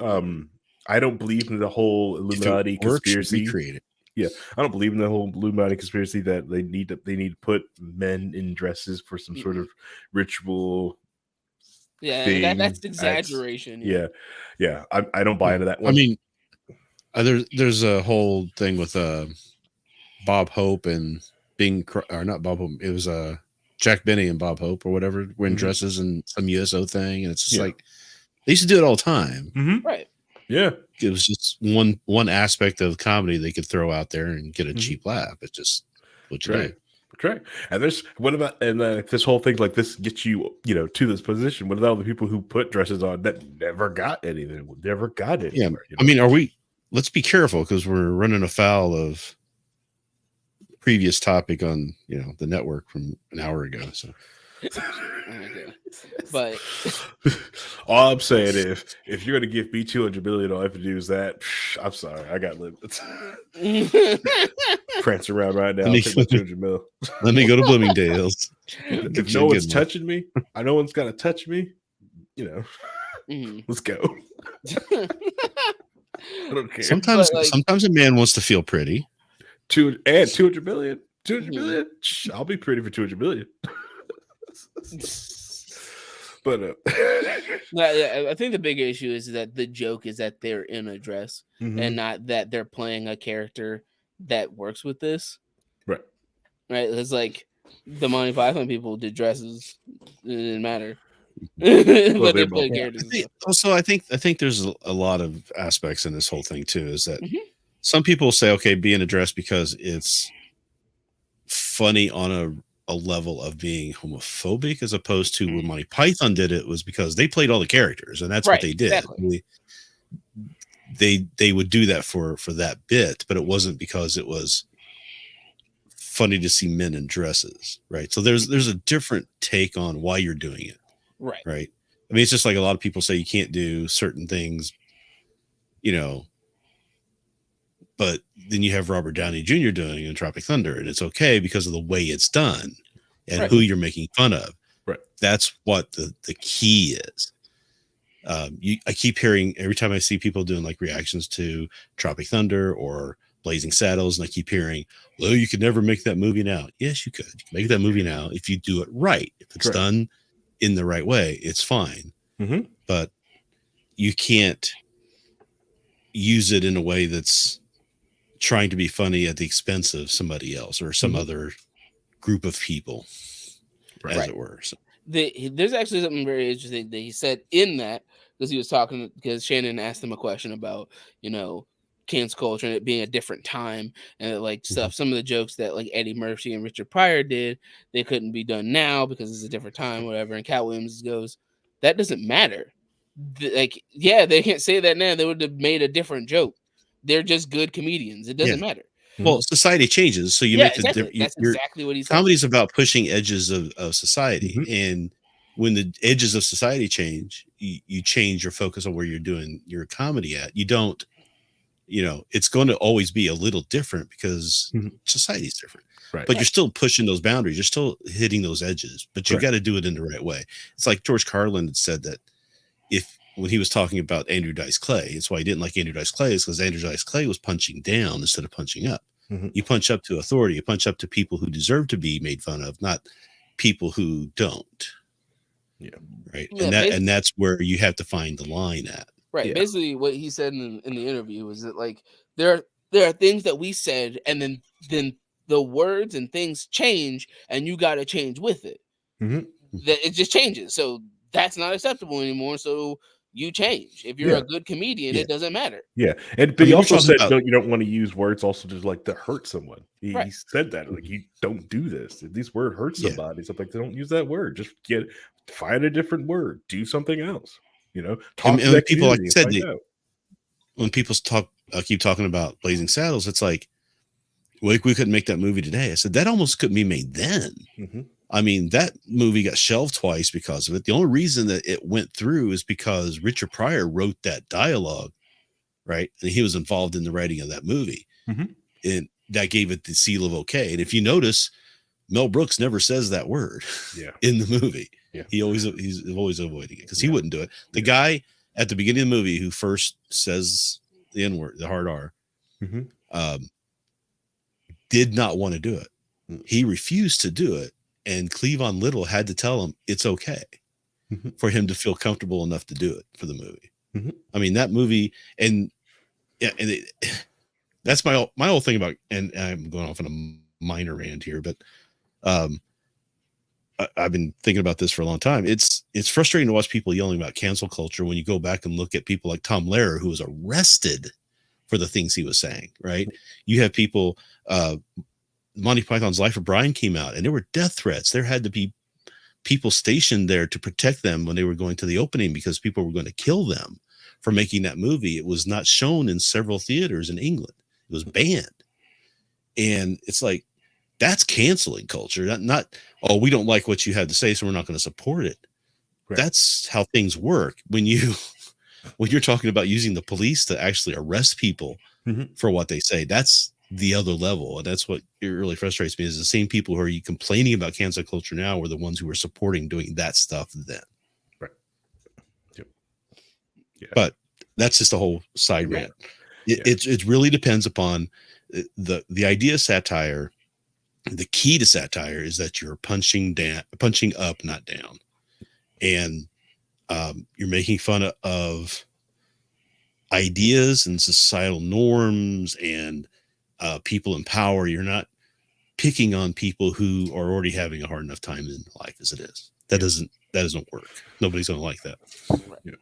I don't believe in the whole Illuminati If it works, conspiracy. recreate it. Yeah, I don't believe in the whole Illuminati conspiracy that they need to put men in dresses for some sort of ritual. Yeah, thing. that's exaggeration. Yeah. I don't buy into that one. I mean, there's a whole thing with Bob Hope and or not Bob Hope. It was Jack Benny and Bob Hope or whatever wearing dresses and some USO thing, and it's just like they used to do it all the time. Right. Yeah, it was just one aspect of comedy they could throw out there and get a cheap laugh. It's just what you do. Right. And there's what about this whole thing like this gets you to this position. What about the people who put dresses on that never got anything? Never got it. Yeah, I mean, let's be careful because we're running afoul of previous topic on the network from an hour ago. So, but all I'm saying is, if you're gonna give me $200 million, all I have to do is that. I'm sorry, I got limits. Prancing around right now. Take my $200 million. Let me go to Bloomingdale's. If no one's touching me, no one's gonna touch me. Let's go. I don't care. Sometimes a man wants to feel pretty. $200 million. $200 million. I'll be pretty for $200 million. But I think the bigger issue is that the joke is that they're in a dress and not that they're playing a character that works with this. Right. It's like the Monty Python people did dresses. It didn't matter. But they play characters. I think there's a lot of aspects in this whole thing too. Is that some people say, okay, be in a dress because it's funny on a level of being homophobic, as opposed to when Monty Python did it was because they played all the characters, and that's what they did. Exactly. They would do that for that bit, but it wasn't because it was funny to see men in dresses, right? So there's a different take on why you're doing it, right? I mean, it's just like a lot of people say you can't do certain things, but then you have Robert Downey Jr. doing in Tropic Thunder, and it's okay because of the way it's done and who you're making fun of. Right. That's what the key is. I keep hearing every time I see people doing like reactions to Tropic Thunder or Blazing Saddles, and I keep hearing, well, you could never make that movie now. Yes, you could. You can make that movie now if you do it right. If it's done in the right way, it's fine. But you can't use it in a way that's trying to be funny at the expense of somebody else or some other group of people, as it were. So. There's actually something very interesting that he said in that, because Shannon asked him a question about, cancel culture and it being a different time and like stuff. Some of the jokes that like Eddie Murphy and Richard Pryor did, they couldn't be done now because it's a different time, whatever. And Katt Williams goes, that doesn't matter. They can't say that now. They would have made a different joke. They're just good comedians. It doesn't matter. Well, society changes, so you make the difference. That's exactly what he's saying. Comedy's about pushing edges of society, and when the edges of society change, you change your focus on where you're doing your comedy at. You don't, it's going to always be a little different because society's different. Right. But you're still pushing those boundaries. You're still hitting those edges, but you got to do it in the right way. It's like George Carlin had said that when he was talking about Andrew Dice Clay, it's why he didn't like Andrew Dice Clay is because Andrew Dice Clay was punching down instead of punching up. You punch up to authority. You punch up to people who deserve to be made fun of, not people who don't. Yeah. Right. Yeah, And that's where you have to find the line at. Right. Yeah. Basically, what he said in the interview was that like there are things that we said, and then the words and things change, and you got to change with it. Mhm. That it just changes. So that's not acceptable anymore. So you change. If you're a good comedian, it doesn't matter. Yeah, but I he mean, also said about, you don't want to use words also just like to hurt someone. He Right. said that like you don't do this. If this word hurts somebody, something like don't use that word. Just find a different word. Do something else. Talk to that people, like community I said, and find out. When people keep talking about Blazing Saddles, it's like, well, we couldn't make that movie today. I said that almost couldn't be made then. Mm-hmm. I mean, that movie got shelved twice because of it. The only reason that it went through is because Richard Pryor wrote that dialogue, right? And he was involved in the writing of that movie. Mm-hmm. And that gave it the seal of okay. And if you notice, Mel Brooks never says that word in the movie. Yeah. He's always avoiding it because he wouldn't do it. The guy at the beginning of the movie who first says the N-word, the hard R, did not want to do it. He refused to do it. And Cleavon Little had to tell him it's okay for him to feel comfortable enough to do it for the movie. Mm-hmm. I mean, that movie, that's my whole thing about, and I'm going off on a minor rant here, but I've been thinking about this for a long time. It's frustrating to watch people yelling about cancel culture when you go back and look at people like Tom Lehrer, who was arrested for the things he was saying, right? You have people, Monty Python's Life of Brian came out and there were death threats. There had to be people stationed there to protect them when they were going to the opening because people were going to kill them for making that movie. It was not shown in several theaters in England. It was banned. And it's like, that's canceling culture. Not, oh, we don't like what you had to say, so we're not going to support it. Right. That's how things work. When you're talking about using the police to actually arrest people for what they say, that's the other level. And that's what it really frustrates me is the same people who are complaining about cancel culture now were the ones who were supporting doing that stuff then. Right. Yep. Yeah. But that's just a whole side rant. It really depends upon the idea of satire. The key to satire is that you're punching up, not down. And you're making fun of ideas and societal norms and people in power. You're not picking on people who are already having a hard enough time in life as it is. That doesn't work. Nobody's going to like that. Yeah.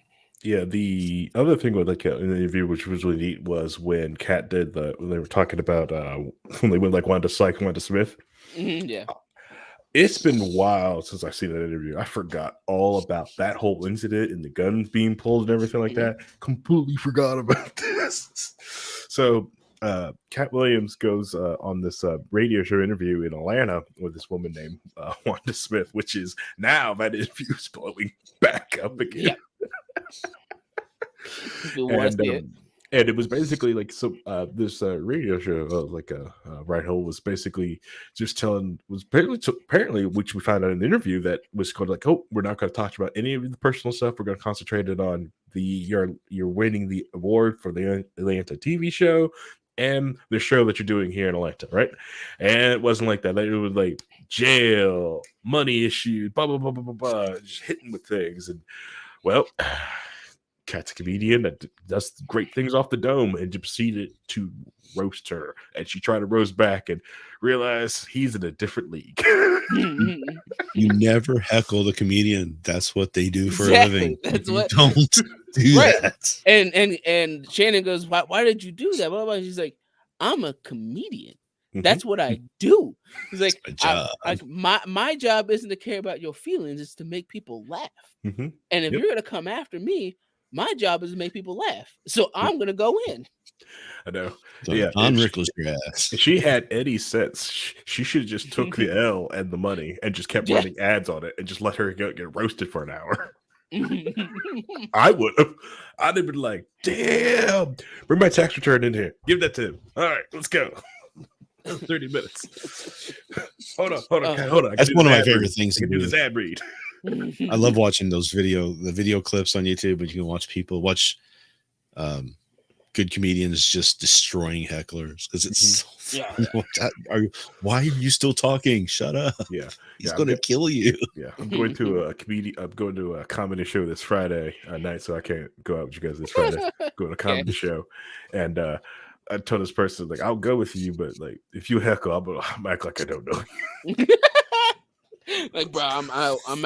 Yeah. The other thing with like in the interview, which was really neat, was when Katt did when they were talking about when they went like Wanda Sykes, Wanda Smith. Mm-hmm, yeah. It's been a while since I've seen that interview. I forgot all about that whole incident and the guns being pulled and everything like that. Completely forgot about this. So Katt Williams goes on this radio show interview in Atlanta with this woman named Wanda Smith, which is now that interview is blowing back up again. Yeah. And it was basically like this radio show like Right Hole was basically just apparently which we found out in the interview that was called like, oh, we're not going to talk about any of the personal stuff. We're going to concentrate it on you're winning the award for the Atlanta TV show and the show that you're doing here in Atlanta, right? And it wasn't like that. It was like jail, money issues, blah blah blah blah blah blah, just hitting with things. And well, Katt's a comedian that does great things off the dome and proceeded to roast her. And she tried to roast back and realized he's in a different league. You never heckle the comedian. That's what they do for exactly. a living. That's what Don't do that. And Shannon goes, why did you do that? Blah, blah. She's like, I'm a comedian. That's what I do. He's like, my job isn't to care about your feelings. It's to make people laugh. And if you're going to come after me, my job is to make people laugh. So I'm going to go in. I know. So Don Rickles your ass. If she had any sense, she should have just took the L and the money and just kept running ads on it and just let her get roasted for an hour. I would have. I'd have been like, damn, bring my tax return in here. Give that to him. All right, let's go. 30 minutes. Hold on. That's one of my favorite things to do. This ad read. I love watching the video clips on YouTube, but you can watch people good comedians just destroying hecklers because it's so Yeah. fun. Why are you still talking? Shut up. Yeah, He's gonna kill you. Yeah, I'm going to a comedy. I'm going to a comedy show this Friday night, so I can't go out with you guys this Friday. Going to a comedy show, and I told this person like, I'll go with you, but like if you heckle, I'm act like I don't know. Like, bro, I'm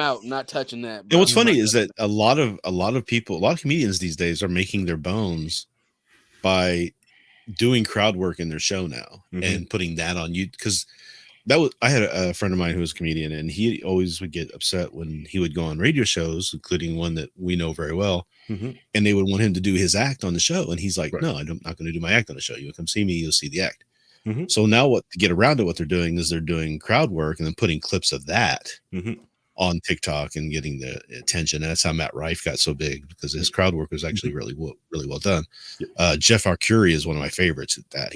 out, not touching that. And bro. what's funny is that a lot of comedians these days are making their bones by doing crowd work in their show now and putting that on you, because I had a friend of mine who was a comedian, and he always would get upset when he would go on radio shows, including one that we know very well, and they would want him to do his act on the show, and he's like, no, I'm not going to do my act on the show. You come see me, you'll see the act. So now to get around it, what they're doing is they're doing crowd work and then putting clips of that on TikTok and getting the attention. And that's how Matt Rife got so big, because his crowd work was actually really well done. Jeff Arcuri is one of my favorites at that.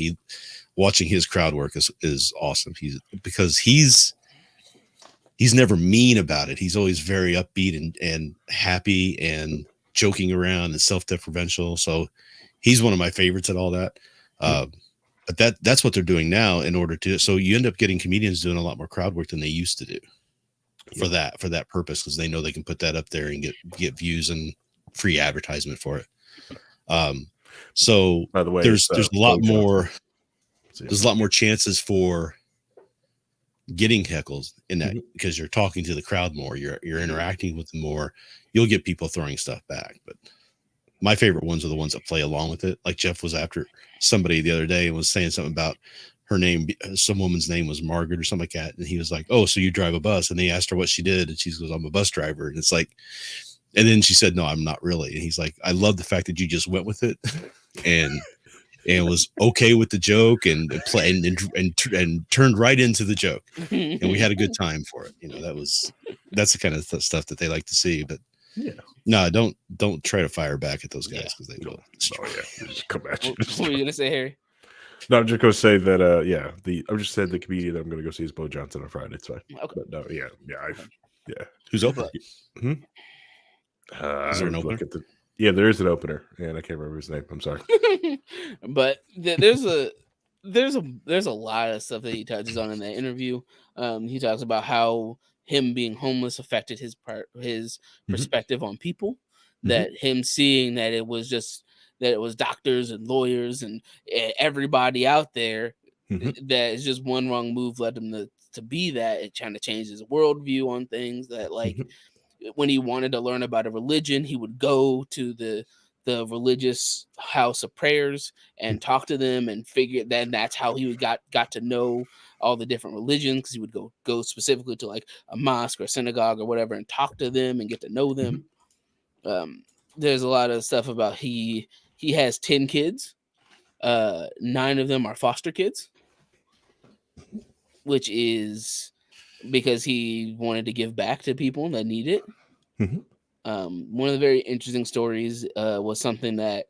Watching his crowd work is awesome. He's never mean about it. He's always very upbeat and happy and joking around and self-deferential. So he's one of my favorites at all that. But that's what they're doing now in order to. So you end up getting comedians doing a lot more crowd work than they used to do for that purpose, because they know they can put that up there and get views and free advertisement for it. So by the way, there's a lot more. There's a lot more chances for getting heckles in that, because you're talking to the crowd more, you're interacting with them more. You'll get people throwing stuff back, but my favorite ones are the ones that play along with it. Like Jeff was after somebody the other day and was saying something about her name. Some woman's name was Margaret or something like that. And he was like, oh, so you drive a bus? And they asked her what she did. And she goes, I'm a bus driver. And it's like, and then she said, no, I'm not really. And he's like, I love the fact that you just went with it and was okay with the joke and turned right into the joke. And we had a good time for it. That's the kind of stuff that they like to see. But no, don't try to fire back at those guys, because they will. Just come at you. What were you gonna say, Harry? No, I'm just gonna say that. I just said the comedian that I'm gonna go see is Bo Johnson on Friday. It's fine. Okay. But no, Who's open? Is there an opener? There is an opener, and I can't remember his name. I'm sorry. But there's a lot of stuff that he touches on in that interview. He talks about how him being homeless affected his perspective on people. That him seeing that it was doctors and lawyers and everybody out there, that is just one wrong move led him to be that. It trying to change his worldview on things. That when he wanted to learn about a religion, he would go to the religious house of prayers and talk to them and figure. Then that's how he got to know all the different religions, because he would go specifically to like a mosque or a synagogue or whatever and talk to them and get to know them. There's a lot of stuff about he has 10 kids. 9 of them are foster kids, which is because he wanted to give back to people that need it. One of the very interesting stories was something that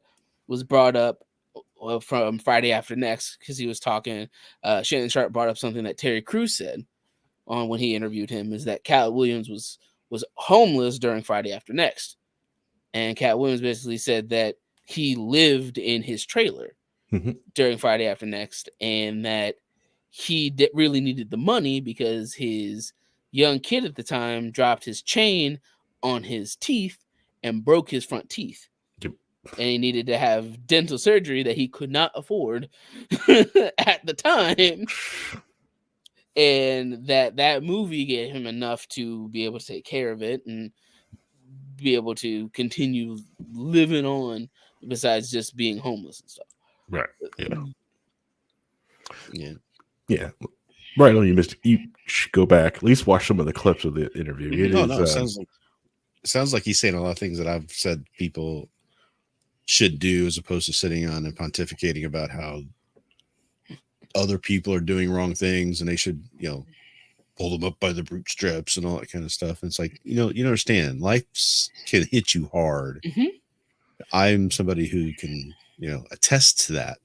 was brought up from Friday After Next, because he was talking. Shannon Sharpe brought up something that Terry Crews said on when he interviewed him, is that Katt Williams was homeless during Friday After Next, and Katt Williams basically said that he lived in his trailer during Friday After Next, and that he really needed the money because his young kid at the time dropped his chain on his teeth and broke his front teeth. And he needed to have dental surgery that he could not afford at the time. And that movie gave him enough to be able to take care of it and be able to continue living on, besides just being homeless and stuff. Right. Yeah. Right on, you should go back, at least watch some of the clips of the interview. It sounds like he's saying a lot of things that I've said people should do, as opposed to sitting on and pontificating about how other people are doing wrong things and they should, pull them up by the bootstraps and all that kind of stuff. And it's like, you understand, life can hit you hard. I'm somebody who can, attest to that.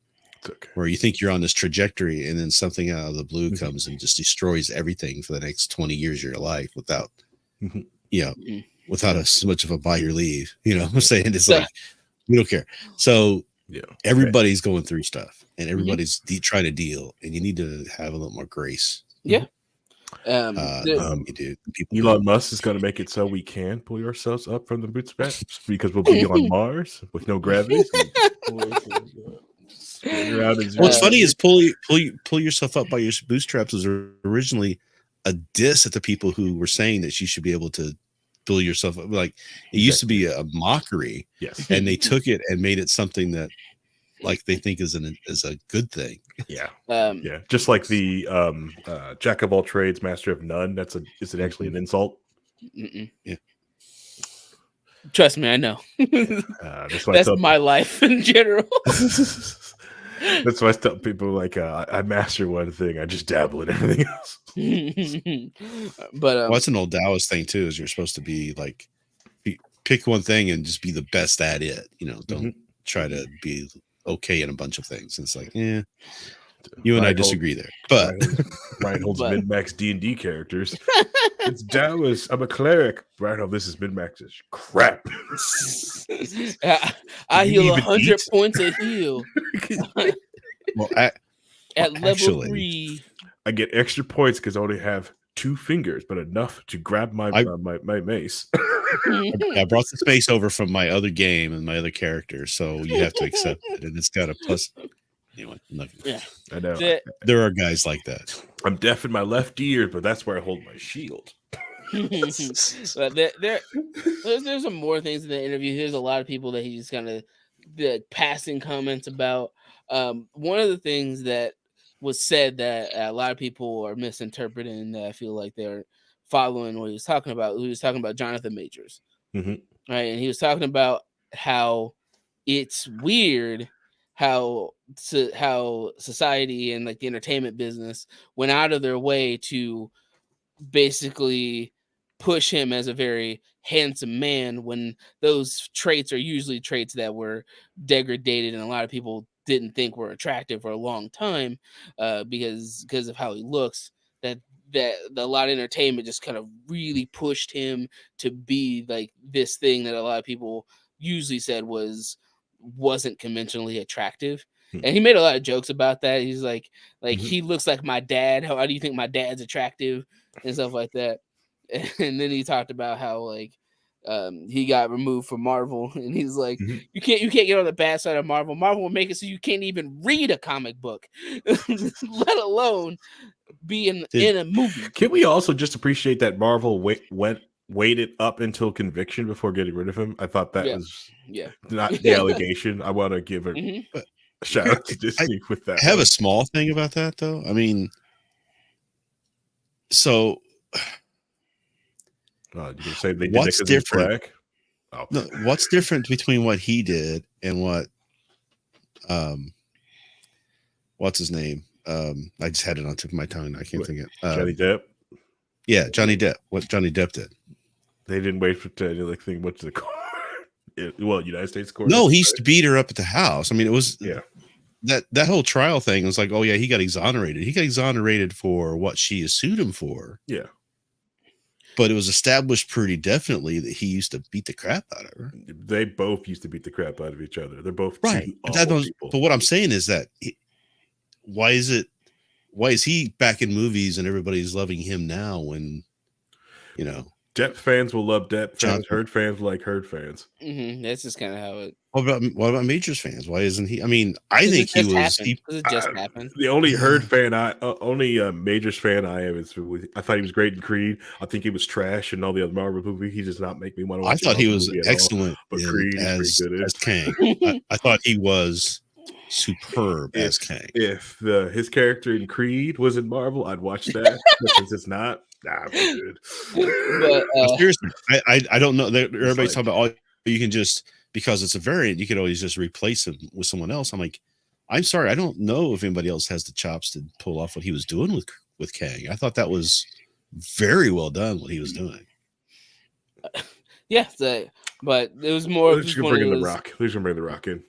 Okay. Where you think you're on this trajectory and then something out of the blue comes and just destroys everything for the next 20 years of your life without, without so much of a by your leave. I'm saying it's like, we don't care. So Yeah. Everybody's going through stuff, and everybody's trying to deal, and you need to have a little more grace. Yeah. You do. People Elon Musk is going to make it so we can pull ourselves up from the bootstraps because we'll be on Mars with no gravity. What's funny is pull yourself up by your bootstraps was originally a diss at the people who were saying that you should be able to pull yourself up. Like it used to be a mockery, yes, and they took it and made it something that like they think is a good thing. Yeah, yeah. Just like the jack of all trades, master of none. Is it actually an insult? Yeah. Trust me, I know. That's my life in general. That's why I tell people like I master one thing, I just dabble in everything else. But it's an old Taoist thing too. Is you're supposed to be like pick one thing and just be the best at it. You know, don't try to be okay in a bunch of things. It's like, yeah, you and I disagree there. But Ryan holds min-max D&D characters. It's Taoist. I'm a cleric. Ryan, this is min-max's crap. I heal 100 points of heal. Well, at level 3. I get extra points because I only have 2 fingers, but enough to grab my mace. I brought the space over from my other game and my other character, so you have to accept it, and it's got a plus. Anyway, yeah, I know. There are guys like that. I'm deaf in my left ear, but that's where I hold my shield. But there's some more things in the interview. There's a lot of people that he's kind of passing comments about. One of the things that was said that a lot of people are misinterpreting, that I feel like they're following what he was talking about. He was talking about Jonathan Majors, right? And he was talking about how it's weird how society and like the entertainment business went out of their way to basically push him as a very handsome man when those traits are usually traits that were degraded and a lot of people didn't think were attractive for a long time because of how he looks. That a lot of entertainment just kind of really pushed him to be like this thing that a lot of people usually said wasn't conventionally attractive. And he made a lot of jokes about that. He's like he looks like my dad. How do you think my dad's attractive and stuff like that? And then he talked about how like he got removed from Marvel, and he's like, you can't get on the bad side of Marvel. Marvel will make it so you can't even read a comic book, let alone be in a movie. Can we also just appreciate that Marvel waited up until conviction before getting rid of him? I thought that was not the allegation. I want to give a shout out to Disney with that. I have a small thing about that though. I mean, so you can say they did what's different? Oh. No, what's different between what he did and what what's his name? I just had it on the tip of my tongue. I can't think of it. Johnny Depp. Yeah, Johnny Depp. What Johnny Depp did? They didn't wait for the thing. What's the court? United States court. No, he used to beat her up at the house. I mean, it was yeah. That whole trial thing was like, oh yeah, he got exonerated. He got exonerated for what she sued him for. Yeah. But it was established pretty definitely that he used to beat the crap out of her. They both used to beat the crap out of each other. They're both right. But what I'm saying is that why is he back in movies and everybody's loving him now when, you know, Depp fans will love Depp fans, Heard fans will like Heard fans. That's just kind of how it. What about Majors fans? Why isn't he? I mean, I think he was. It just happened. The only Heard fan, only Majors fan I am is. I thought he was great in Creed. I think he was trash in all the other Marvel movies. He does not make me want to watch. I thought he was excellent, but Creed as Kang. I thought he was superb as Kang. If his character in Creed was in Marvel, I'd watch that. But since it's not, I'm good. But, seriously, I don't know. Everybody's talking about you can just. Because it's a variant, you could always just replace him with someone else. I'm like, I'm sorry, I don't know if anybody else has the chops to pull off what he was doing with Kang. I thought that was very well done, what he was doing. Yeah, but it was more. They're just gonna bring in the Rock. They're just gonna bring the Rock in.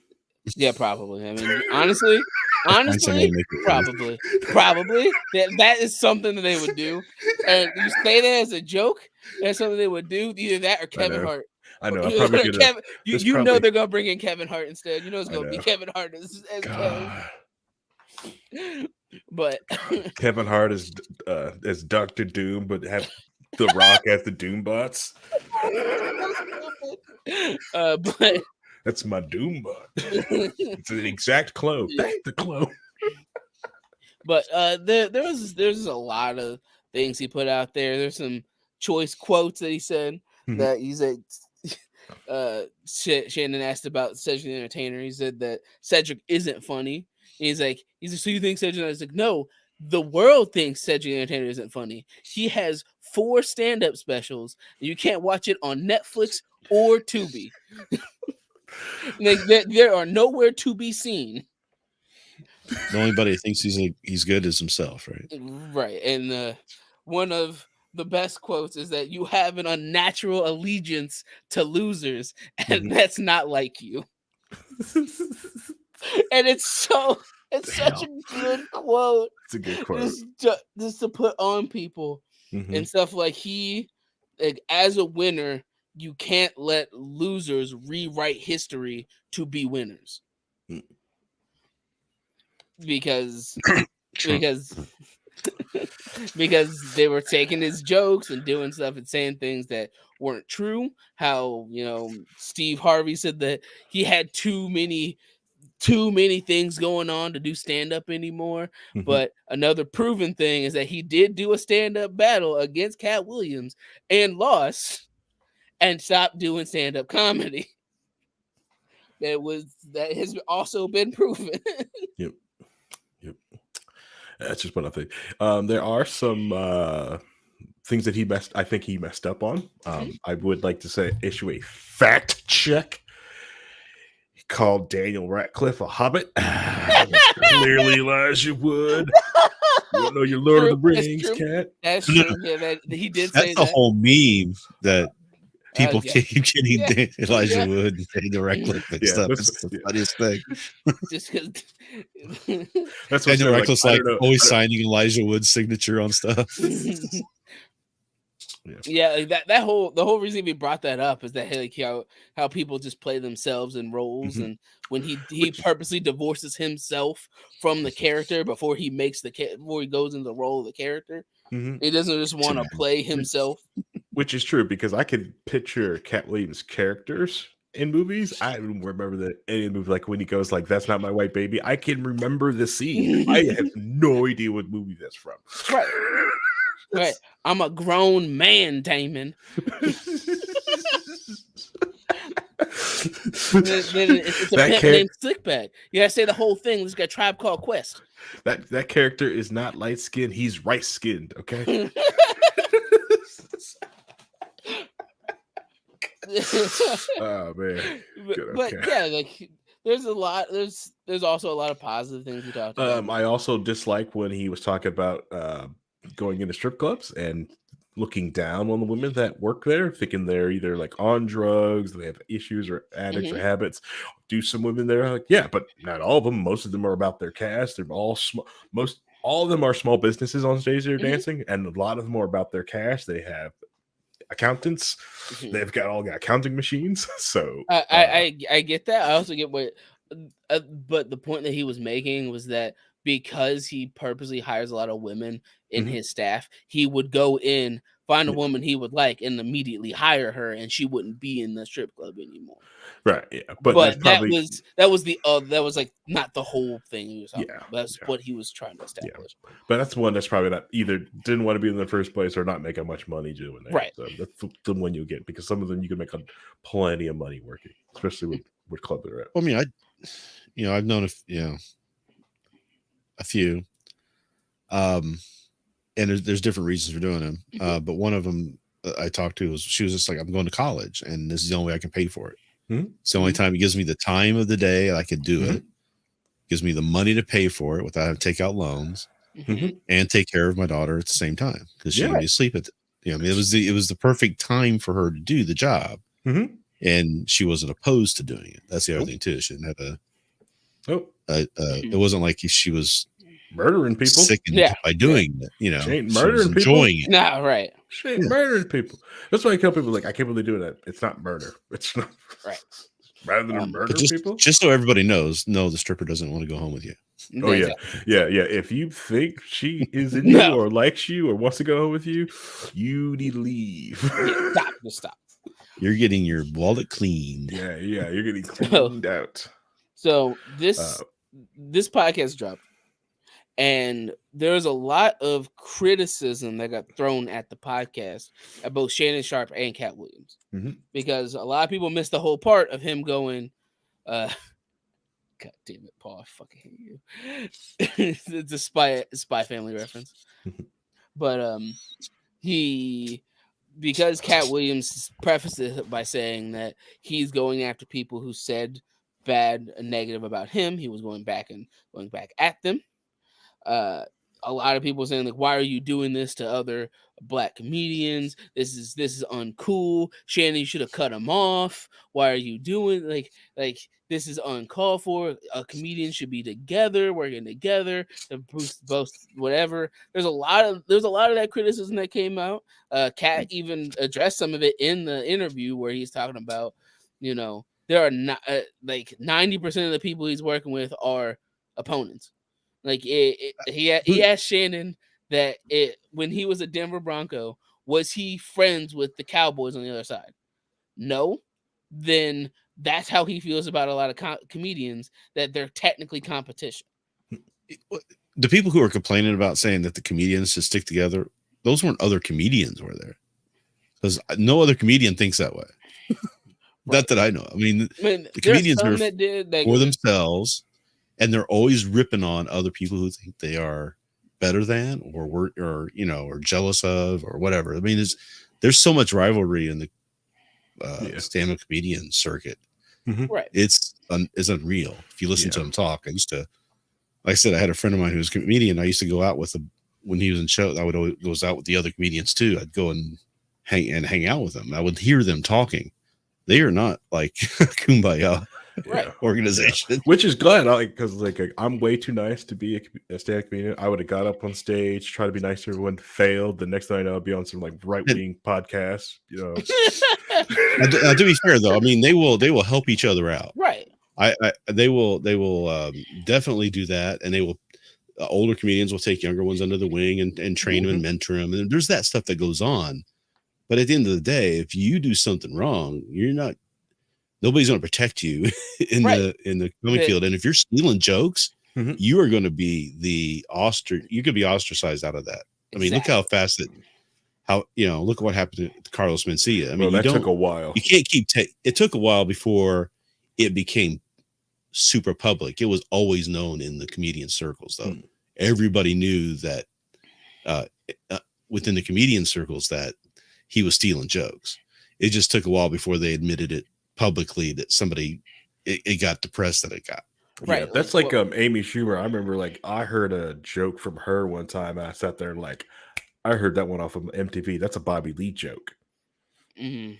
Yeah, probably. I mean, honestly, probably that is something that they would do. And you say that as a joke, that's something they would do. Either that or Kevin Hart. I know. I'm probably gonna. Kevin, there's you know probably- they're gonna bring in Kevin Hart instead. You know it's I gonna be know. Kevin Hart as God. Kevin. But Kevin Hart is as Doctor Doom, but have The Rock as the Doom bots. but That's my Doom bot. It's an exact clone. That's the clone. But there's a lot of things he put out there. There's some choice quotes that he said Mhm. that he said. Shannon asked about Cedric the Entertainer. He said that Cedric isn't funny. He's like, so you think Cedric? I was like, no, the world thinks Cedric the Entertainer isn't funny. He has 4 stand-up specials. And you can't watch it on Netflix or Tubi. Like there are nowhere to be seen. The only buddy that thinks he's good is himself, right? Right. And one of the best quotes is that you have an unnatural allegiance to losers, and that's not like you. And it's such a good quote. It's a good quote. Just to put on people and stuff like as a winner, you can't let losers rewrite history to be winners. Because they were taking his jokes and doing stuff and saying things that weren't true. How, Steve Harvey said that he had too many things going on to do stand-up anymore. But another proven thing is that he did do a stand-up battle against Katt Williams and lost and stopped doing stand-up comedy. That has also been proven. Yep. That's just one other thing. There are some things that I think he messed up on. I would like to issue a fact check. He called Daniel Radcliffe a hobbit. Clearly Elijah Wood. You don't know your Lord of the Rings, Cat. That's true. Yeah, he did say that. That's the whole meme that people keep getting Elijah Wood and Daniel Radcliffe mixed up. It's the funniest thing. Just because that's Daniel Radcliffe's always signing Elijah Wood's signature on stuff. The whole reason we brought that up is that how people just play themselves in roles, and when he purposely divorces himself from the character before he goes into the role of the character. He doesn't just want to play himself. Which is true, because I could picture Katt Williams' characters in movies. I remember that any movie, like when he goes like, "That's not my white baby." I can remember the scene. I have no idea what movie that's from. Right. I'm a grown man, Damon. It's a pimp named Slickback. You gotta say the whole thing. This guy Tribe Called Quest. That character is not light skinned. He's rice skinned. Okay. Oh man. But like there's also a lot of positive things we talked about. I also dislike when he was talking about going into strip clubs and looking down on the women that work there, thinking they're either like on drugs, they have issues or addicts or habits. Do some women there like, yeah, but not all of them. Most of them are about their cast. They're all all of them are small businesses on stage they're dancing, and a lot of them are about their cash. They have accountants. They've all got accounting machines. So I get that. I also get what, but the point that he was making was that because he purposely hires a lot of women in his staff, he would go in, find a woman he would like, and immediately hire her, and she wouldn't be in the strip club anymore. Right. Yeah. But that was like not the whole thing he was talking about. That's what he was trying to establish. Yeah. But that's one that's probably not either didn't want to be in the first place or not making much money doing that. Right. So that's the one you get, because some of them you can make plenty of money working, especially with club they're at. Well, I mean, I've known a few, and there's different reasons for doing them. But one of them I talked to she was just like, I'm going to college, and this is the only way I can pay for it. It's the only time it gives me the time of the day I could do it. Gives me the money to pay for it without having to take out loans and take care of my daughter at the same time, because she can be asleep at it was the perfect time for her to do the job, and she wasn't opposed to doing it. That's the other thing too. She didn't have it wasn't like she was murdering people sickened by doing it. she ain't she murdering was enjoying people. it. Nah, right. She ain't murdering people. That's why I tell people, like, I can't believe doing that. It's not murder. It's not. Right. Rather than murder But people. just so everybody knows, no, the stripper doesn't want to go home with you. Oh yeah, Exactly. yeah. If you think she is in No. you or likes you or wants to go home with you, you need to leave. Yeah, stop. Just stop. You're getting your wallet cleaned. Yeah, you're getting cleaned out. So this podcast dropped, and there's a lot of criticism that got thrown at the podcast at both Shannon Sharpe and Katt Williams, because a lot of people missed the whole part of him going, God damn it, Paul, I fucking hate you. It's a spy family reference. But because Katt Williams prefaced it by saying that he's going after people who said bad and negative about him, he was going back at them. A lot of people saying, like, why are you doing this to other black comedians? This is uncool. Shannon, you should have cut him off. Why are you doing like this is uncalled for? A comedian should be together, working together, to both whatever. There's a lot of that criticism that came out. Katt even addressed some of it in the interview where he's talking about, there are not like 90% of the people he's working with are opponents. Like he asked Shannon that when he was a Denver Bronco, was he friends with the Cowboys on the other side? No. Then that's how he feels about a lot of comedians, that they're technically competition. The people who are complaining about saying that the comedians should stick together, those weren't other comedians, were there? Because no other comedian thinks that way. Not that I know. I mean, the comedians are for themselves. And they're always ripping on other people who think they are better than, or jealous of, or whatever. I mean, there's so much rivalry in the stand-up comedian circuit. Right. It's unreal. If you listen to him talk, like I said, I had a friend of mine who was a comedian. I used to go out with him when he was in show. I would always goes out with the other comedians too. I'd go and hang out with them. I would hear them talking. They are not like kumbaya. Right. Organization, which is glad, because I'm way too nice to be a stand-up comedian. I would have got up on stage, try to be nice to everyone, failed. The next thing I know, I'll be on some like right-wing podcast. To be fair though, I mean they will help each other out. Right. They will definitely do that, and they will. Older comedians will take younger ones under the wing and train them and mentor them, and there's that stuff that goes on. But at the end of the day, if you do something wrong, nobody's going to protect you in the comedy field. And if you're stealing jokes, you are going to be you could be ostracized out of that. I mean, look how fast look at what happened to Carlos Mencia. I mean, that took a while. You can't keep it took a while before it became super public. It was always known in the comedian circles, though. Everybody knew that within the comedian circles that he was stealing jokes. It just took a while before they admitted it publicly that it got the press that it got. Right. Yeah, that's like Amy Schumer. I remember I heard a joke from her one time, and I sat there and I heard that one off of MTV. That's a Bobby Lee joke. And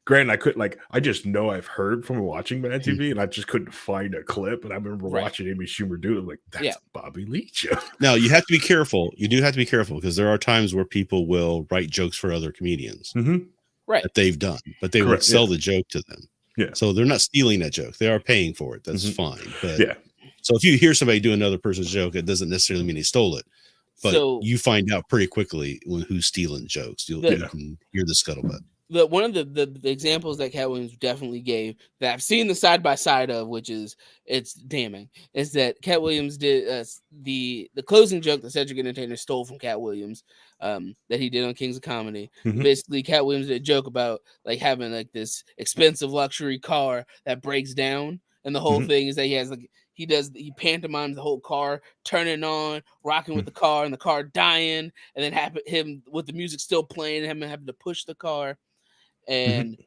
granted, I couldn't I just know I've heard from watching Mad TV, and I just couldn't find a clip. And I remember watching Amy Schumer do it. That's a Bobby Lee joke. Now you have to be careful. You do have to be careful, because there are times where people will write jokes for other comedians. Right. That they've done, but they won't sell the joke to them. Yeah. So they're not stealing that joke. They are paying for it. That's fine. But so if you hear somebody do another person's joke, it doesn't necessarily mean they stole it. But you find out pretty quickly who's stealing jokes. You can hear the scuttlebutt. One of the examples that Katt Williams definitely gave that I've seen the side by side of, which is it's damning, is that Katt Williams did the closing joke that Cedric Entertainer stole from Katt Williams, that he did on Kings of Comedy. Basically, Katt Williams did a joke about having this expensive luxury car that breaks down, and the whole thing is that he has he pantomimes the whole car turning on, rocking with the car, and the car dying, and then him with the music still playing, him having to push the car. And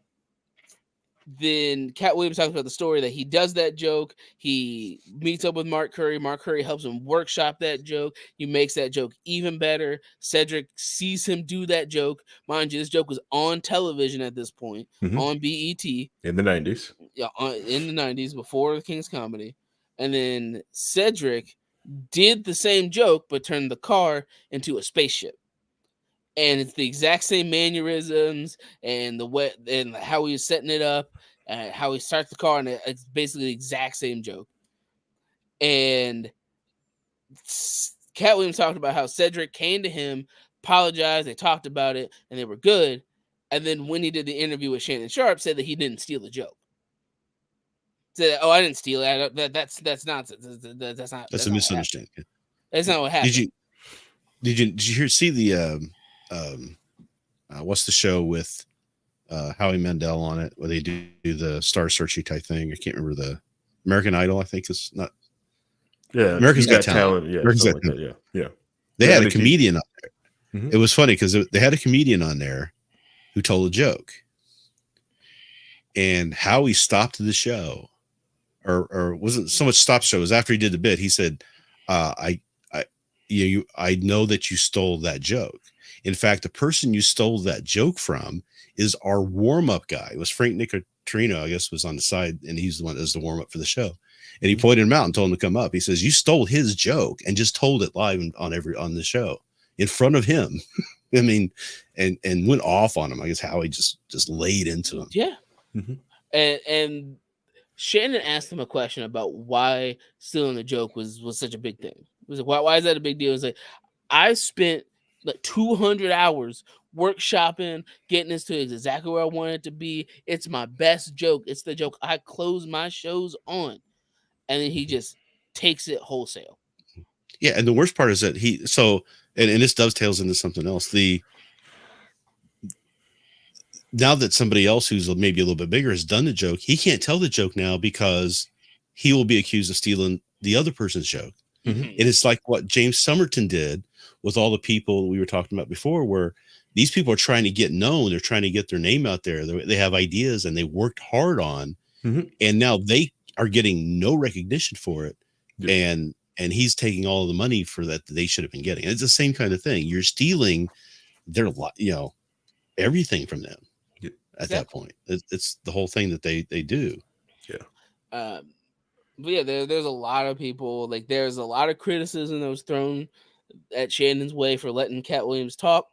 then Katt Williams talks about the story that he does that joke. He meets up with Mark Curry. Mark Curry helps him workshop that joke. He makes that joke even better. Cedric sees him do that joke. Mind you, this joke was on television at this point, on BET. In the 90s. Yeah, in the 90s, before the King's Comedy. And then Cedric did the same joke, but turned the car into a spaceship. and it's the exact same mannerisms and the way and how he was setting it up and how he starts the car, and it's basically the exact same joke. And Katt Williams talked about how Cedric came to him, apologized, they talked about it, and they were good. And then when he did the interview with Shannon Sharpe, said that he didn't steal the joke. Said, "Oh, I didn't steal it. That's nonsense. That's not. That's a misunderstanding. That's not what happened." Did you see the what's the show with Howie Mandel on it where they do the star searchy type thing? I can't remember the American Idol. I think it's not. Yeah, America's Got Talent. Yeah, America's Got like that. Yeah. They had a comedian on there. Mm-hmm. It was funny because they had a comedian on there who told a joke, and Howie stopped the show, or wasn't so much stop show. It was after he did the bit. He said, I know that you stole that joke. In fact, the person you stole that joke from is our warm-up guy. It was Frank Nicotrino, I guess, was on the side, and he's the one that does the warm-up for the show. And he pointed him out and told him to come up. He says, "You stole his joke and just told it live on the show in front of him." I mean, and went off on him. I guess Howie just laid into him. Yeah. Mm-hmm. And Shannon asked him a question about why stealing the joke was such a big thing. He was like, why is that a big deal? He was like, I spent like 200 hours workshopping, getting this to exactly where I want it to be. It's my best joke. It's the joke I close my shows on. And then he just takes it wholesale. Yeah, and the worst part is that and this dovetails into something else. Now that somebody else who's maybe a little bit bigger has done the joke, he can't tell the joke now because he will be accused of stealing the other person's joke. Mm-hmm. And it's like what James Somerton did with all the people we were talking about before, where these people are trying to get known. They're trying to get their name out there. They have ideas and they worked hard on, and now they are getting no recognition for it. Yeah. And he's taking all of the money for that they should have been getting. And it's the same kind of thing. You're stealing their, everything from them at that point. It's the whole thing that they do. Yeah. But yeah, there's a lot of people, like there's a lot of criticism that was thrown at Shannon's way for letting Katt Williams talk,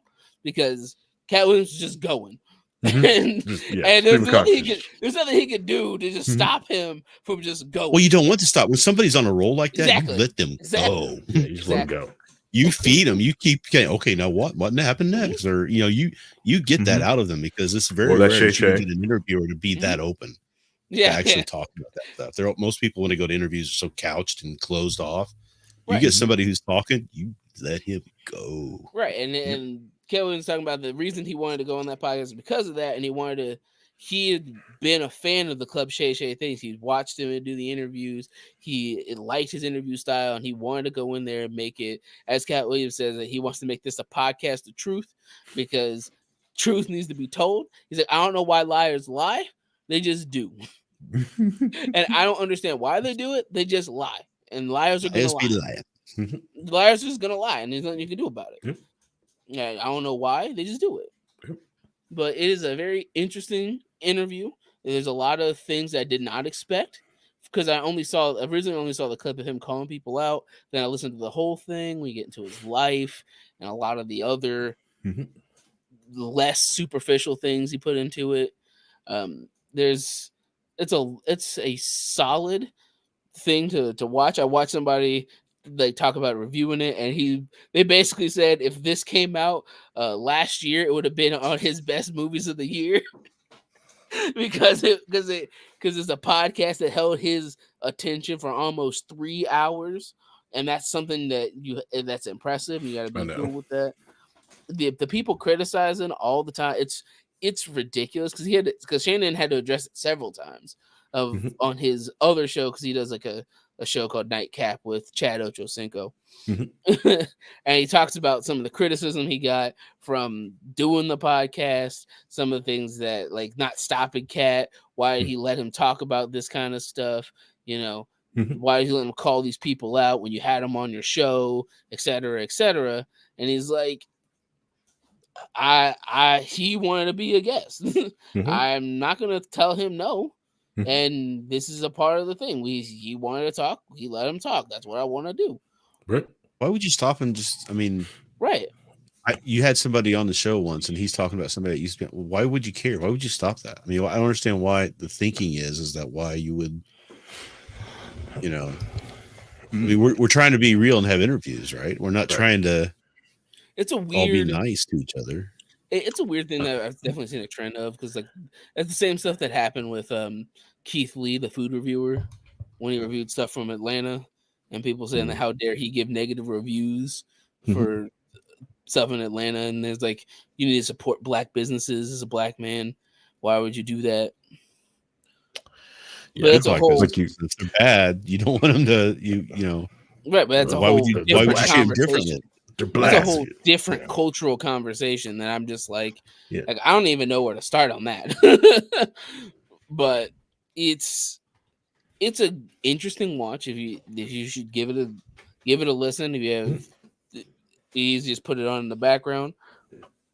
because Katt Williams is just going. And there's nothing he could do to just stop him from just going. Well, you don't want to stop when somebody's on a roll like that. You let them go. Yeah, you just let them go. You feed them. You keep saying, "Okay, now what happened next?" Or you get that out of them, because it's very rare that you get an interviewer to be that open. To actually talk about that stuff. Most people, when they go to interviews, are so couched and closed off. You get somebody who's talking, you let him go. Right, and Kelly was talking about the reason he wanted to go on that podcast is because of that, and he had been a fan of the Club Shay Shay things. He watched him do the interviews. He liked his interview style, and he wanted to go in there and make it, as Katt Williams says, that he wants to make this a podcast of truth, because truth needs to be told. He's like, I don't know why liars lie. They just do. And I don't understand why they do it. They just lie. And liars are going to lie. Liars are just going to lie, and there's nothing you can do about it. Yeah, I don't know why. They just do it. But it is a very interesting interview. There's a lot of things I did not expect, because I originally only saw the clip of him calling people out. Then I listened to the whole thing. We get into his life and a lot of the other less superficial things he put into it. It's a solid thing to watch. I watched somebody talk about reviewing it, and they basically said if this came out last year, it would have been on his best movies of the year. because it's a podcast that held his attention for almost 3 hours, and that's something that's impressive. You got to be cool with that. The people criticizing all the time, it's ridiculous, because Shannon had to address it several times on his other show, because he does like a show called Nightcap with Chad Ochocinco. And he talks about some of the criticism he got from doing the podcast, some of the things that, like, not stopping Katt. Why did he let him talk about this kind of stuff? Why did you let him call these people out when you had them on your show, et cetera, et cetera? And he's like, he wanted to be a guest. I'm not going to tell him no. And this is a part of the thing. He wanted to talk. He let him talk. That's what I want to do. Right. Why would you stop and right. You had somebody on the show once, and he's talking about somebody that used to be. Why would you care? Why would you stop that? I mean, I don't understand why the thinking is that why you would, you know. I mean, we're trying to be real and have interviews, right? We're not trying to. It's a all be weird. nice to each other. It's a weird thing that I've definitely seen a trend of because like it's the same stuff that happened with Keith Lee, the food reviewer, when he reviewed stuff from Atlanta, and people saying that how dare he give negative reviews for stuff in Atlanta, and there's like you need to support black businesses as a black man. Why would you do that? Yeah, but it's a whole. Like if they're bad, you don't want them to. You know. Right, but that's a why whole. Would you treat them differently? It's a whole different cultural conversation that I'm just like I don't even know where to start on that. But it's an interesting watch if you should give it a listen. If you have easy, just put it on in the background.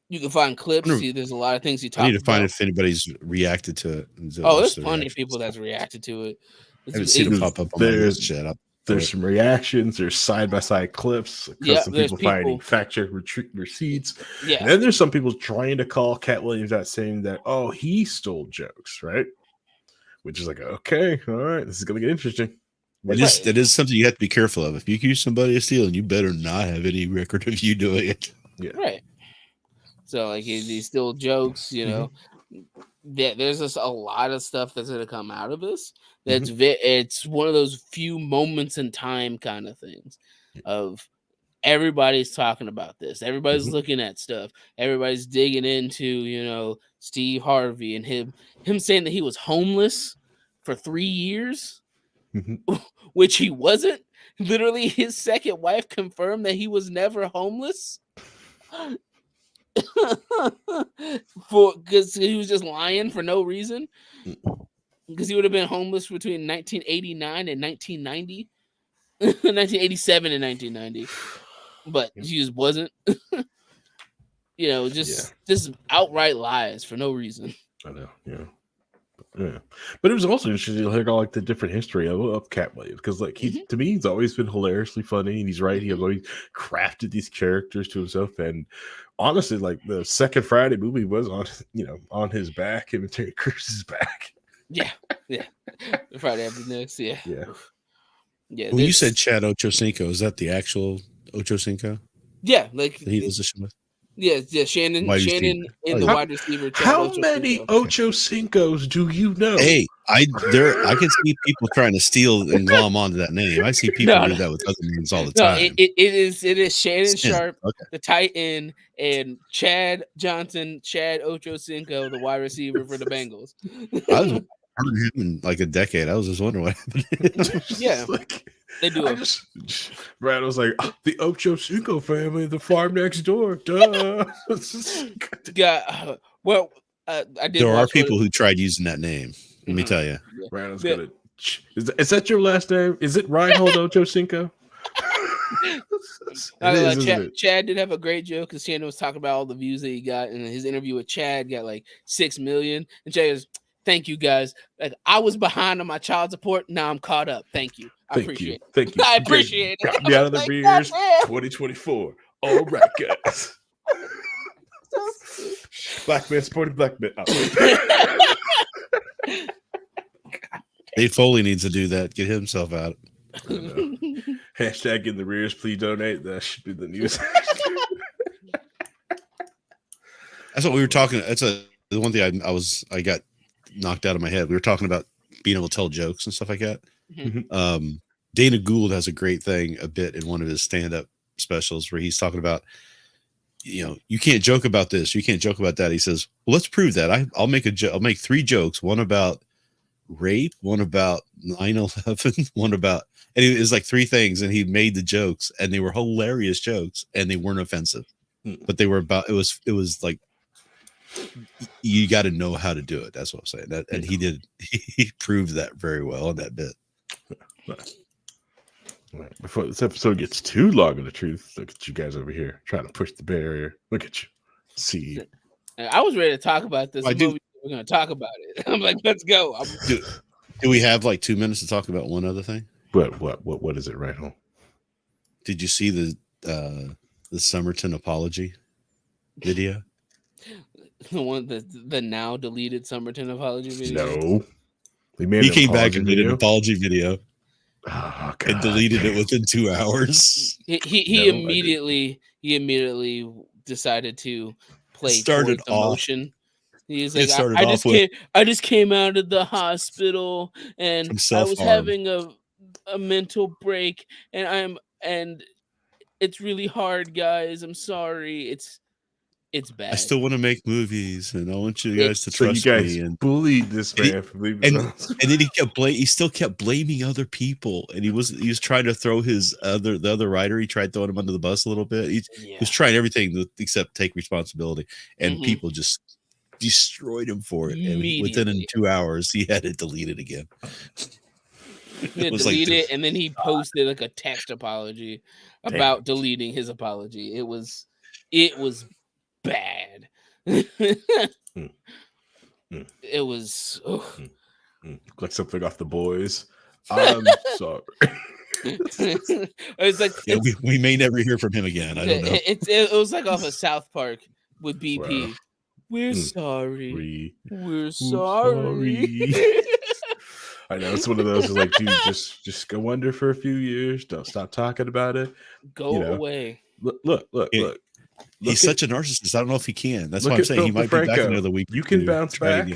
You can find clips. See, there's a lot of things he talks about. I need to find if anybody's reacted to it. There's plenty of people that's reacted to it. I haven't seen it pop up on my list yet. There's some reactions. There's side-by-side clips. Some people finding fact-check receipts. Yeah. And then there's some people trying to call Katt Williams out saying that, he stole jokes, right? Which is like, okay, all right, this is going to get interesting. It is something you have to be careful of. If you accuse somebody of stealing, you better not have any record of you doing it. Yeah. Right. So, like, he stole jokes, you know. There's just a lot of stuff that's going to come out of this. That's it's one of those few moments in time kind of things of everybody's talking about this. Everybody's looking at stuff. Everybody's digging into, Steve Harvey and him saying that he was homeless for 3 years, which he wasn't. Literally, his second wife confirmed that he was never homeless. Because he was just lying for no reason. Because he would have been homeless between 1989 and 1990, 1987 and 1990, but he just wasn't. Just outright lies for no reason. I know, yeah. But it was also interesting to hear like the different history of Katt Williams because like to me he's always been hilariously funny and he's right. He has always crafted these characters to himself, and honestly, like the second Friday movie was on his back, him and Terry Crews' back. Yeah. Friday after next, yeah. When you said Chad Ochocinco, is that the actual Ochocinco? Yeah, like he does the show with? Yeah, Shannon in the wide receiver. How many Ochocinco's do you know? Hey, I can see people trying to steal and glom onto that name. I see people do that with other names all the time. It is Shannon Sharpe, the tight end, and Chad Ochocinco, the wide receiver for the Bengals. I was heard him in like a decade. I was just wondering what happened. Yeah, they do. Brad was like, the Ochocinco family, the farm next door. Duh. I did. There are people who tried using that name. Let me tell you. Brad was gonna. Is that your last name? Is it Reinhold Ochocinco? Chad did have a great joke because Shannon was talking about all the views that he got, and his interview with Chad got like 6 million. And Chad goes, "Thank you guys. Like I was behind on my child support. Now I'm caught up. Thank you. I appreciate it. Thank you. I appreciate it. Got me out of the rears. 2024. All right, guys. Black man supporting black man. Dave Foley needs to do that. Get himself out. Hashtag in the rears. Please donate. That should be the news. That's what we were talking. That's the one thing I got knocked out of my head. We were talking about being able to tell jokes and stuff like that. Dana Gould has a great thing a bit in one of his stand-up specials where he's talking about, you can't joke about this, you can't joke about that. He says, well, let's prove that. I'll make I'll make 3 jokes, one about rape, one about 9/11, one about, and it was like 3 things, and he made the jokes, and they were hilarious jokes, and they weren't offensive, but they were about, it was like, you got to know how to do it. That's what I'm saying. That, and he proved that very well in that bit. Right. Before this episode gets too long of the truth, look at you guys over here trying to push the barrier. Look at you. See, I was ready to talk about this. We're going to talk about it. I'm like, let's go. Do we have like 2 minutes to talk about one other thing? What is it, right home? Did you see the Summerton apology? video? The one the now deleted Summerton apology video. No, He came back and made an apology video Oh, God. and deleted it within 2 hours. He immediately decided to play Started towards emotion. He's It like, started I off just came out of the hospital and I was self-harm. having a mental break and it's really hard, guys. I'm sorry. It's bad. I still want to make movies, and I want you guys to trust you guys me. And bullied this man for leaving and us. then he still kept blaming other people, and he was trying to throw the other writer. He tried throwing him under the bus a little bit. He was trying everything except take responsibility, and people just destroyed him for it. And within 2 hours, he had it deleted again. He had deleted it, and then he posted like a text apology about deleting his apology. It was bad. It was like something off The Boys. I'm sorry. It's like we may never hear from him again. I don't know. It was like off of South Park with BP. Wow. We're sorry. We're sorry. I know it's one of those like, dude, just go under for a few years. Don't stop talking about it. Go away. Look. He's such a narcissist. I don't know if he can. That's why I'm saying he might be back another week. You can bounce back.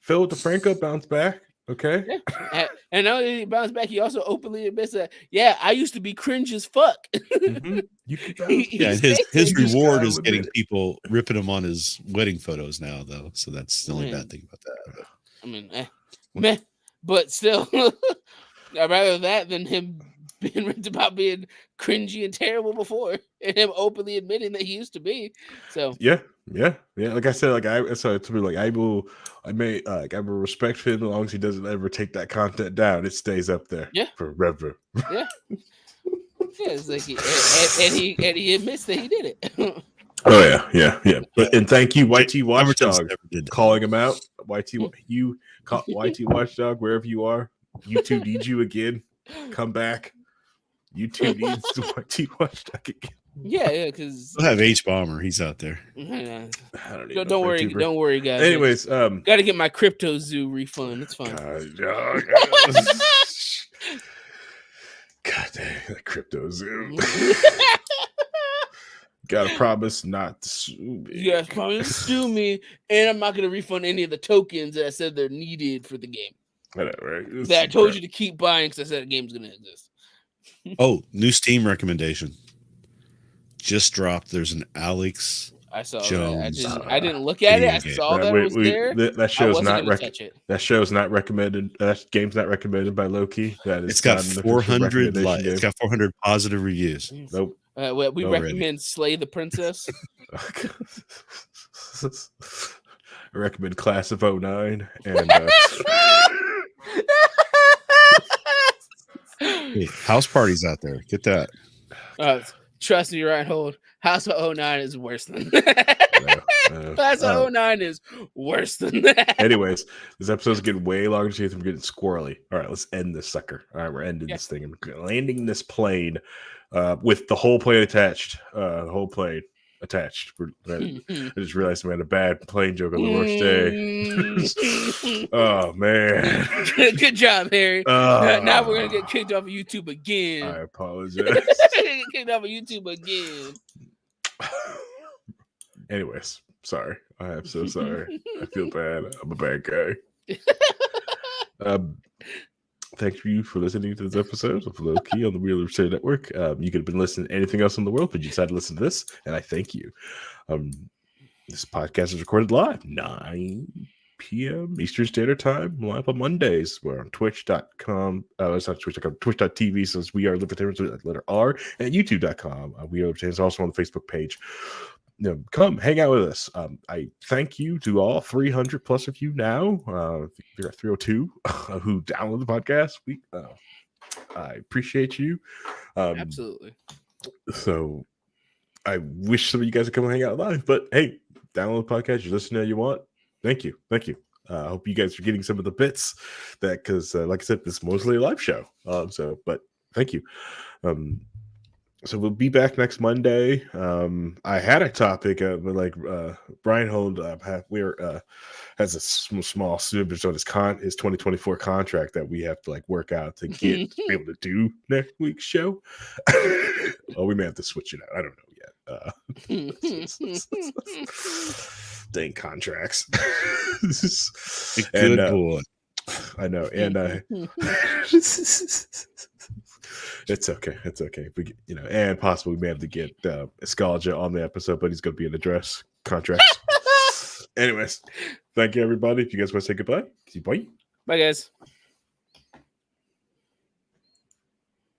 Phil DeFranco bounce back. Okay. Yeah. And not only he bounced back, he also openly admits that, I used to be cringe as fuck. Mm-hmm. You can bounce back. His reward is getting people ripping him on his wedding photos now, though. So that's the only bad thing about that. But. I mean, but still, I'd rather that than him being ripped about being cringy and terrible before, and him openly admitting that he used to be. So yeah. Like I said, I will respect him as long as he doesn't ever take that content down. It stays up there, forever. Yeah, it's like and he admits that he did it. Oh yeah. But and thank you, YT Watchdog, calling him out. YT Watchdog, wherever you are, YouTube needs you again. Come back. YouTube needs YT Watchdog again. Yeah, because we'll have H Bomber. He's out there. Don't worry, guys. Anyways, got to get my Crypto Zoo refund. It's fine. God dang, the Crypto Zoo. Gotta promise not to sue me. You guys promise to sue me, and I'm not gonna refund any of the tokens that I said they're needed for the game. I know, right? That I told you to keep buying because I said the game's gonna exist. Oh, new Steam recommendation just dropped. There's an Alex. I saw Jones. I didn't look at it. I saw that it was there. That show's not that show's not recommended. That game's not recommended by Loki. That is it's got 400 it's got 400 positive reviews. Nope. We recommend Slay the Princess. I recommend Class of 09 and hey, house parties out there. Get that. Trust me, Reinhold. House of 09 is worse than that. Class of 09 is worse than that. Anyways, this episode's getting way longer. So we're getting squirrely. All right, let's end this sucker. All right, we're ending this thing. I'm landing this plane with the whole plane attached. The whole plane attached. I just realized I had a bad plane joke on the worst day. Oh man. Good job, Harry. Now we're gonna get kicked off of YouTube again. I apologize. Get kicked off of YouTube again. Anyways, sorry. I am so sorry. I feel bad. I'm a bad guy. Thank you for listening to this episode of Low Key on the Wheel of Trade Network. You could have been listening to anything else in the world, but you decided to listen to this, and I thank you. This podcast is recorded live, 9 p.m. Eastern Standard Time, live on Mondays. We're on twitch.com. It's not twitch.com, twitch.tv, so it's We Are Libertarians with letter R, and youtube.com. We Are Libertarians, also on the Facebook page. Come hang out with us. I thank you to all 300 plus of you now. If you're at 302 who download the podcast, I appreciate you. Absolutely. So I wish some of you guys would come hang out live, but hey, download the podcast. You're listening to you want. Thank you. I hope you guys are getting some of the bits because, like I said, this is mostly a live show. But thank you. So we'll be back next Monday. I had a topic, but like Brian Hold has a small snippet on his 2024 contract that we have to like work out to get to be able to do next week's show. Oh, we may have to switch it out. I don't know yet. Dang contracts. Good boy. I know, and it's okay. It's okay. We, and possibly we may have to get Escalja on the episode, but he's going to be in the dress contracts. Anyways, thank you, everybody. If you guys want to say goodbye, bye. Bye, guys.